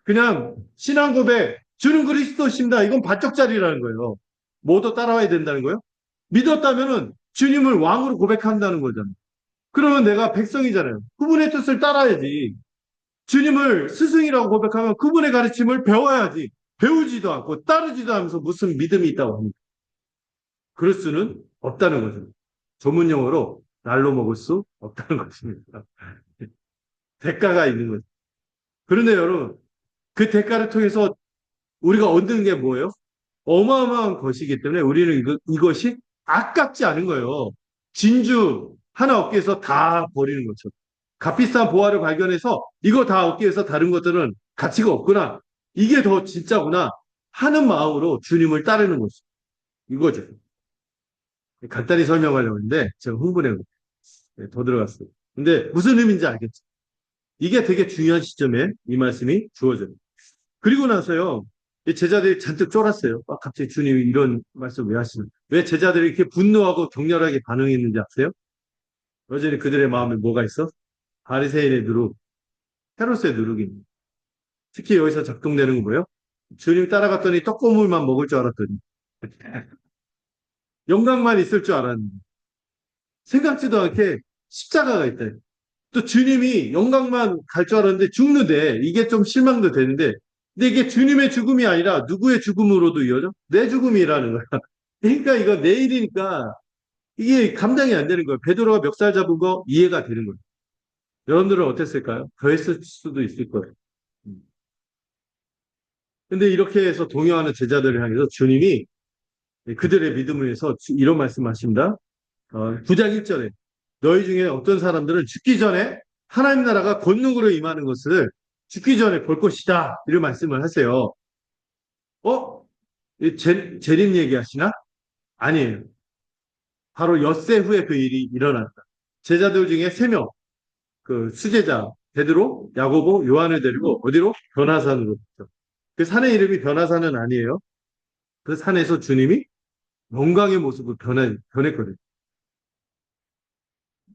그냥 신앙 고백, 주는 그리스도십니다. 이건 반쪽짜리라는 거예요. 뭐도 따라와야 된다는 거예요? 믿었다면은 주님을 왕으로 고백한다는 거잖아요. 그러면 내가 백성이잖아요. 그분의 뜻을 따라야지. 주님을 스승이라고 고백하면 그분의 가르침을 배워야지. 배우지도 않고 따르지도 않으면서 무슨 믿음이 있다고 합니까? 그럴 수는 없다는 거죠. 전문 용어로 날로 먹을 수 없다는 것입니다. 대가가 있는 거죠. 그런데 여러분, 그 대가를 통해서 우리가 얻는 게 뭐예요? 어마어마한 것이기 때문에 우리는 이것이 아깝지 않은 거예요. 진주 하나 얻기 위해서 다 버리는 것처럼. 값비싼 보화를 발견해서 이거 다 얻기 위해서 다른 것들은 가치가 없구나. 이게 더 진짜구나 하는 마음으로 주님을 따르는 거죠. 이거죠. 간단히 설명하려고 했는데 제가 흥분해서 더 들어갔어요. 근데 무슨 의미인지 알겠죠? 이게 되게 중요한 시점에 이 말씀이 주어져요. 그리고 나서요. 이 제자들이 잔뜩 쫄았어요. 갑자기 주님이 이런 말씀 왜 하시는? 왜 제자들이 이렇게 분노하고 격렬하게 반응했는지 아세요? 여전히 그들의 마음에 뭐가 있어? 바리새인의 누룩, 헤롯의 누룩입니다. 특히 여기서 작동되는 건 뭐예요? 주님 따라갔더니 떡고물만 먹을 줄 알았더니 영광만 있을 줄 알았는데 생각지도 않게 십자가가 있다. 또 주님이 영광만 갈 줄 알았는데 죽는데 이게 좀 실망도 되는데 근데 이게 주님의 죽음이 아니라 누구의 죽음으로도 이어져? 내 죽음이라는 거야. 그러니까 이거 내일이니까 이게 감당이 안 되는 거예요. 베드로가 멱살 잡은 거 이해가 되는 거예요. 여러분들은 어땠을까요? 더했을 수도 있을 거예요. 근데 이렇게 해서 동요하는 제자들을 향해서 주님이 그들의 믿음을 위해서 이런 말씀하십니다. 9장 1절에 너희 중에 어떤 사람들은 죽기 전에 하나님 나라가 권능으로 임하는 것을 죽기 전에 볼 것이다. 이런 말씀을 하세요. 재림 얘기하시나? 아니에요. 바로 엿새 후에 그 일이 일어났다. 제자들 중에 3명, 그 수제자, 베드로, 야고보, 요한을 데리고 어디로? 변화산으로 갔죠. 그 산의 이름이 변화산은 아니에요. 그 산에서 주님이 영광의 모습을 변했거든요.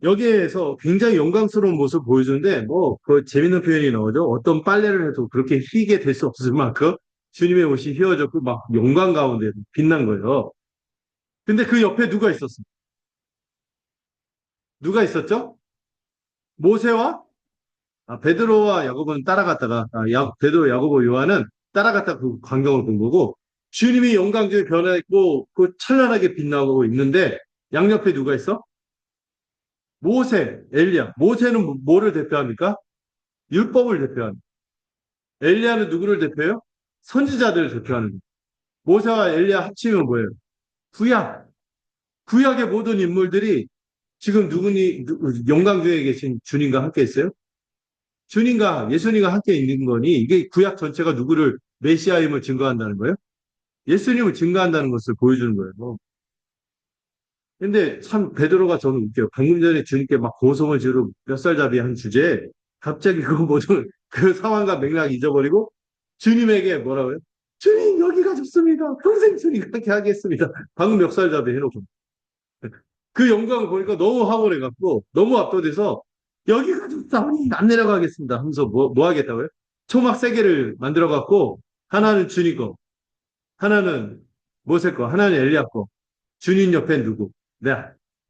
여기에서 굉장히 영광스러운 모습을 보여주는데, 그 재밌는 표현이 나오죠. 어떤 빨래를 해도 그렇게 휘게 될 수 없을 만큼 주님의 옷이 휘어졌고 막 영광 가운데 빛난 거예요. 근데 그 옆에 누가 있었어요? 누가 있었죠? 모세와 베드로와 야고보는 따라갔다가, 베드로, 야고보, 요한은 따라갔다 그 광경을 본 거고, 주님이 영광 중에 변화했고, 그 찬란하게 빛나고 있는데, 양옆에 누가 있어? 모세, 엘리야. 모세는 뭐를 대표합니까? 율법을 대표합니다. 엘리야는 누구를 대표해요? 선지자들을 대표하는 거예요. 모세와 엘리야 합치면 뭐예요? 구약. 구약의 모든 인물들이 지금 영광 중에 계신 주님과 함께 있어요? 주님과 예수님과 함께 있는 거니 이게 구약 전체가 누구를 메시아임을 증거한다는 거예요? 예수님을 증거한다는 것을 보여주는 거예요. 근데 참 베드로가 저는 웃겨요. 방금 전에 주님께 막 고성을 지르고 멱살잡이 한 주제에 갑자기 그 모든 그 상황과 맥락 잊어버리고 주님에게 뭐라고요? 주님 여기가 좋습니다. 평생 주님 그렇게 하겠습니다. 방금 멱살잡이 해놓고 그 영광을 보니까 너무 황홀해갖고 너무 압도돼서 여기가 좋다니 안 내려가겠습니다 하면서 뭐 하겠다고요? 초막 3개를 만들어갖고 하나는 주님 거, 하나는 모세 거, 하나는 엘리야 거. 주님 옆엔 누구? 네.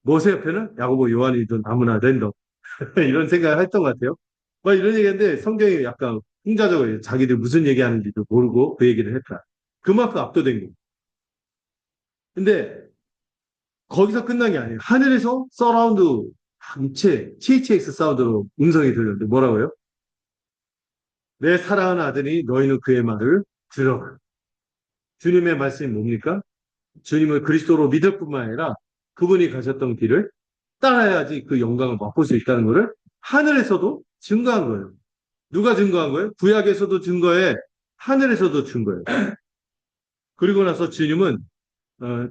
모세 옆에는 야고보 요한이든 아무나 랜덤. 이런 생각을 했던 것 같아요. 막 이런 얘기했는데 성경이 약간 풍자적으로 자기들 무슨 얘기하는지도 모르고 그 얘기를 했다. 그만큼 압도된 거예요. 근데 거기서 끝난 게 아니에요. 하늘에서 서라운드 입체 THX 사운드로 음성이 들렸는데 뭐라고요? 내 사랑하는 아들이 너희는 그의 말을 들어라. 주님의 말씀이 뭡니까? 주님을 그리스도로 믿을 뿐만 아니라 그분이 가셨던 길을 따라야지 그 영광을 맛볼 수 있다는 것을 하늘에서도 증거한 거예요. 누가 증거한 거예요? 구약에서도 증거해, 하늘에서도 증거해요. 그리고 나서 주님은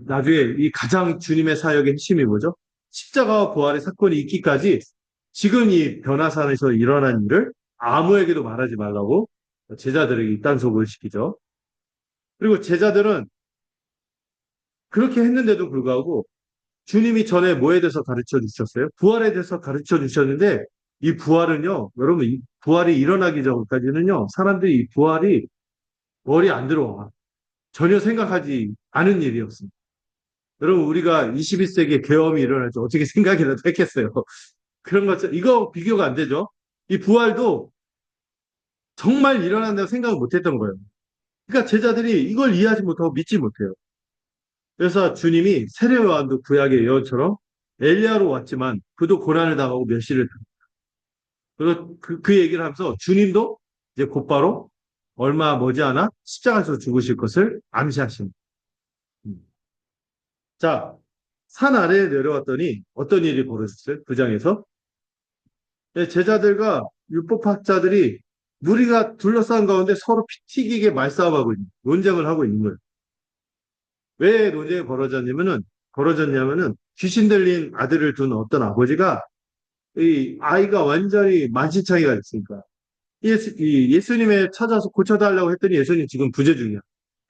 나중에 이 가장 주님의 사역의 핵심이 뭐죠? 십자가와 부활의 사건이 있기까지 지금 이 변화산에서 일어난 일을 아무에게도 말하지 말라고 제자들에게 입단속을 시키죠. 그리고 제자들은 그렇게 했는데도 불구하고 주님이 전에 뭐에 대해서 가르쳐 주셨어요? 부활에 대해서 가르쳐 주셨는데 이 부활은요, 여러분, 이 부활이 일어나기 전까지는요, 사람들이 이 부활이 머리에 안 들어와. 전혀 생각하지 않은 일이었습니다. 여러분, 우리가 21세기에 계엄이 일어날 때 어떻게 생각이라도 했겠어요? 그런 것처럼, 이거 비교가 안 되죠? 이 부활도 정말 일어난다고 생각을 못 했던 거예요. 그러니까 제자들이 이걸 이해하지 못하고 믿지 못해요. 그래서 주님이 세례 요한도 구약의 예언처럼 엘리야로 왔지만 그도 고난을 당하고 멸시를 당합니다. 그리고 그 얘기를 하면서 주님도 이제 곧바로 얼마 머지않아 십자가에서 죽으실 것을 암시하십니다. 자, 산 아래에 내려왔더니 어떤 일이 벌어졌어요? 그 장에서 제자들과 율법학자들이 무리가 둘러싼 가운데 서로 피 튀기게 말싸움하고 있는, 논쟁을 하고 있는 거예요. 왜 논쟁이 벌어졌냐면은 귀신 들린 아들을 둔 어떤 아버지가 이 아이가 완전히 만신창이가 됐으니까 예수님에 찾아서 고쳐달라고 했더니 예수님 지금 부재 중이야.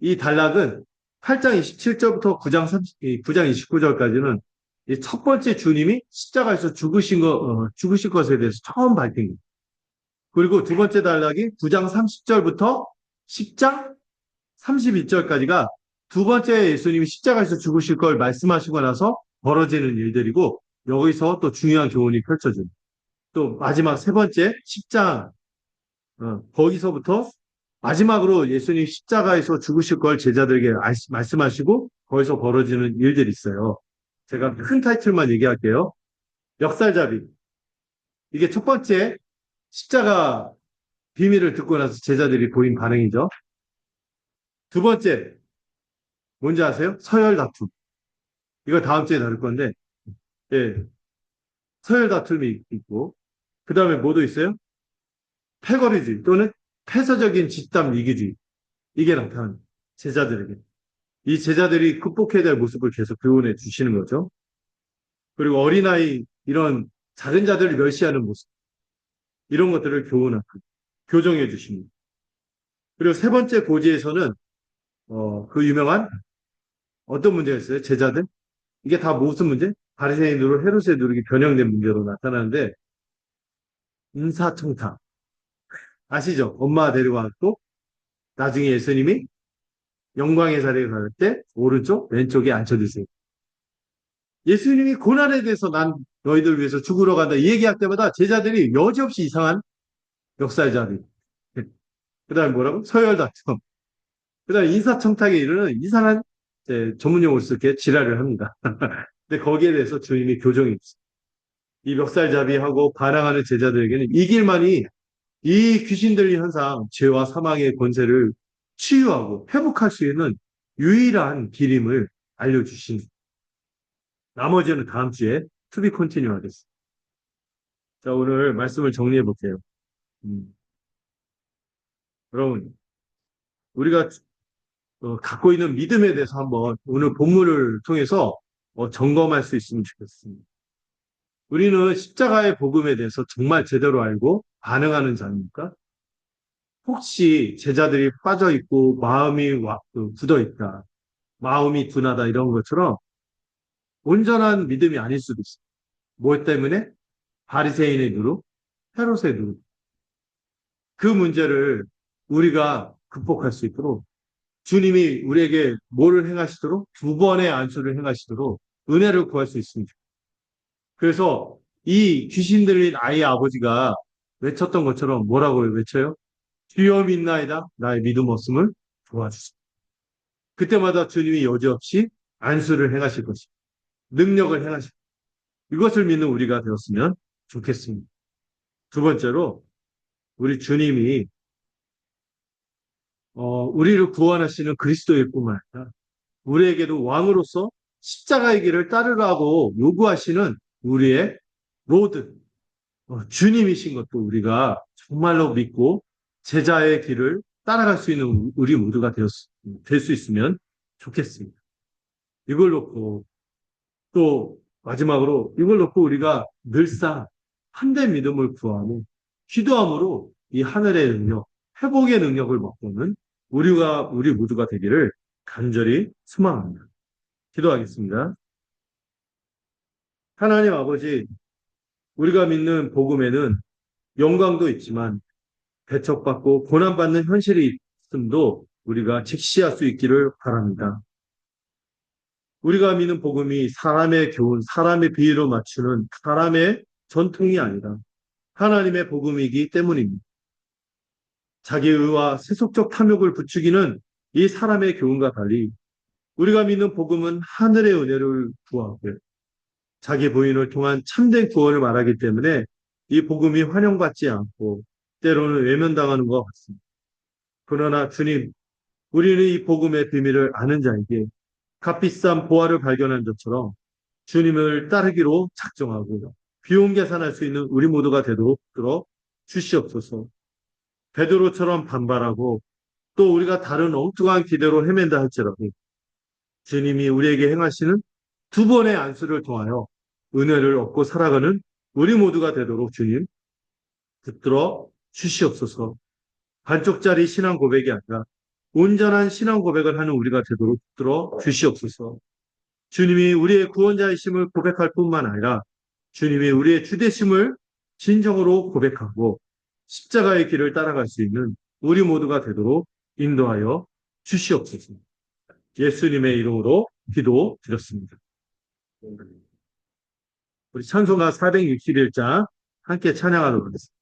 이 단락은 8장 27절부터 9장 29절까지는 이 첫 번째 주님이 십자가에서 죽으신 것에 대해서 처음 밝힌 거예요. 그리고 두 번째 단락이 9장 30절부터 10장 32절까지가 두 번째 예수님이 십자가에서 죽으실 걸 말씀하시고 나서 벌어지는 일들이고, 여기서 또 중요한 교훈이 펼쳐집니다. 또 마지막 세 번째 10장, 거기서부터 마지막으로 예수님 십자가에서 죽으실 걸 제자들에게 말씀하시고 거기서 벌어지는 일들이 있어요. 제가 큰 타이틀만 얘기할게요. 멱살잡이. 이게 첫 번째 십자가 비밀을 듣고 나서 제자들이 보인 반응이죠. 두 번째, 뭔지 아세요? 서열 다툼. 이거 다음 주에 다룰 건데, 예, 서열 다툼이 있고, 그 다음에 뭐도 있어요? 패거리주의 또는 폐쇄적인 집단 위기주의. 이게 나타난 제자들에게. 이 제자들이 극복해야 될 모습을 계속 교훈해 주시는 거죠. 그리고 어린아이, 이런 작은 자들을 멸시하는 모습. 이런 것들을 교정해 주십니다. 그리고 세 번째 고지에서는, 그 유명한 어떤 문제가 있어요? 제자들? 이게 다 무슨 문제? 바리새인으로 헤롯의 누룩이 변형된 문제로 나타나는데, 인사청탁. 아시죠? 엄마 데리고왔고, 나중에 예수님이 영광의 자리에 갈 때, 오른쪽, 왼쪽에 앉혀주세요. 예수님이 고난에 대해서 난 너희들 위해서 죽으러 간다. 이 얘기할 때마다 제자들이 여지없이 이상한 멱살잡이. 그 다음에 뭐라고? 서열다툼. 그 다음에 인사청탁에 이르는 이상한 전문용어를 쓸게 지랄을 합니다. 근데 거기에 대해서 주님이 교정이 있어요. 이 멱살잡이하고 반항하는 제자들에게는 이 길만이 이 귀신 들린 현상, 죄와 사망의 권세를 치유하고 회복할 수 있는 유일한 길임을 알려주신. 나머지는 다음 주에 투비 컨티뉴 하겠습니다. 자, 오늘 말씀을 정리해 볼게요. 여러분, 우리가 갖고 있는 믿음에 대해서 한번 오늘 본문을 통해서 점검할 수 있으면 좋겠습니다. 우리는 십자가의 복음에 대해서 정말 제대로 알고 반응하는 자입니까? 혹시 제자들이 빠져 있고 마음이 굳어 있다, 마음이 둔하다 이런 것처럼 온전한 믿음이 아닐 수도 있어요. 뭐 때문에? 바리새인의 누룩, 헤롯의 누룩. 그 문제를 우리가 극복할 수 있도록 주님이 우리에게 뭐를 행하시도록? 두 번의 안수를 행하시도록 은혜를 구할 수 있습니다. 그래서 이 귀신 들린 아이의 아버지가 외쳤던 것처럼 뭐라고 외쳐요? 주여 믿나이다. 나의 믿음 없음을 도와주세요. 그때마다 주님이 여지없이 안수를 행하실 것입니다. 능력을 행하실 것입니다. 이것을 믿는 우리가 되었으면 좋겠습니다. 두 번째로 우리 주님이 우리를 구원하시는 그리스도일 뿐만 아니라 우리에게도 왕으로서 십자가의 길을 따르라고 요구하시는 우리의 로드, 주님이신 것도 우리가 정말로 믿고 제자의 길을 따라갈 수 있는 우리 모두가 될 수 있으면 좋겠습니다. 이걸 놓고 또 마지막으로 이걸 놓고 우리가 늘상 한대 믿음을 구하고 기도함으로 이 하늘의 능력, 회복의 능력을 맛보는 우리 모두가 되기를 간절히 소망합니다. 기도하겠습니다. 하나님 아버지, 우리가 믿는 복음에는 영광도 있지만 배척받고 고난받는 현실이 있음도 우리가 직시할 수 있기를 바랍니다. 우리가 믿는 복음이 사람의 교훈, 사람의 비위로 맞추는 사람의 전통이 아니라 하나님의 복음이기 때문입니다. 자기 의와 세속적 탐욕을 부추기는 이 사람의 교훈과 달리 우리가 믿는 복음은 하늘의 은혜를 구하고 자기 부인을 통한 참된 구원을 말하기 때문에 이 복음이 환영받지 않고 때로는 외면당하는 것 같습니다. 그러나 주님, 우리는 이 복음의 비밀을 아는 자에게 값비싼 보화를 발견한 것처럼 주님을 따르기로 작정하고 비용 계산할 수 있는 우리 모두가 되도록 주시옵소서. 베드로처럼 반발하고 또 우리가 다른 엉뚱한 기대로 헤맨다 할지라도 주님이 우리에게 행하시는 두 번의 안수를 통하여 은혜를 얻고 살아가는 우리 모두가 되도록 주님 붙들어 주시옵소서. 반쪽짜리 신앙 고백이 아니라 온전한 신앙 고백을 하는 우리가 되도록 들어 주시옵소서. 주님이 우리의 구원자이심을 고백할 뿐만 아니라 주님이 우리의 주되심을 진정으로 고백하고 십자가의 길을 따라갈 수 있는 우리 모두가 되도록 인도하여 주시옵소서. 예수님의 이름으로 기도드렸습니다. 우리 찬송가 461장 함께 찬양하도록 하겠습니다.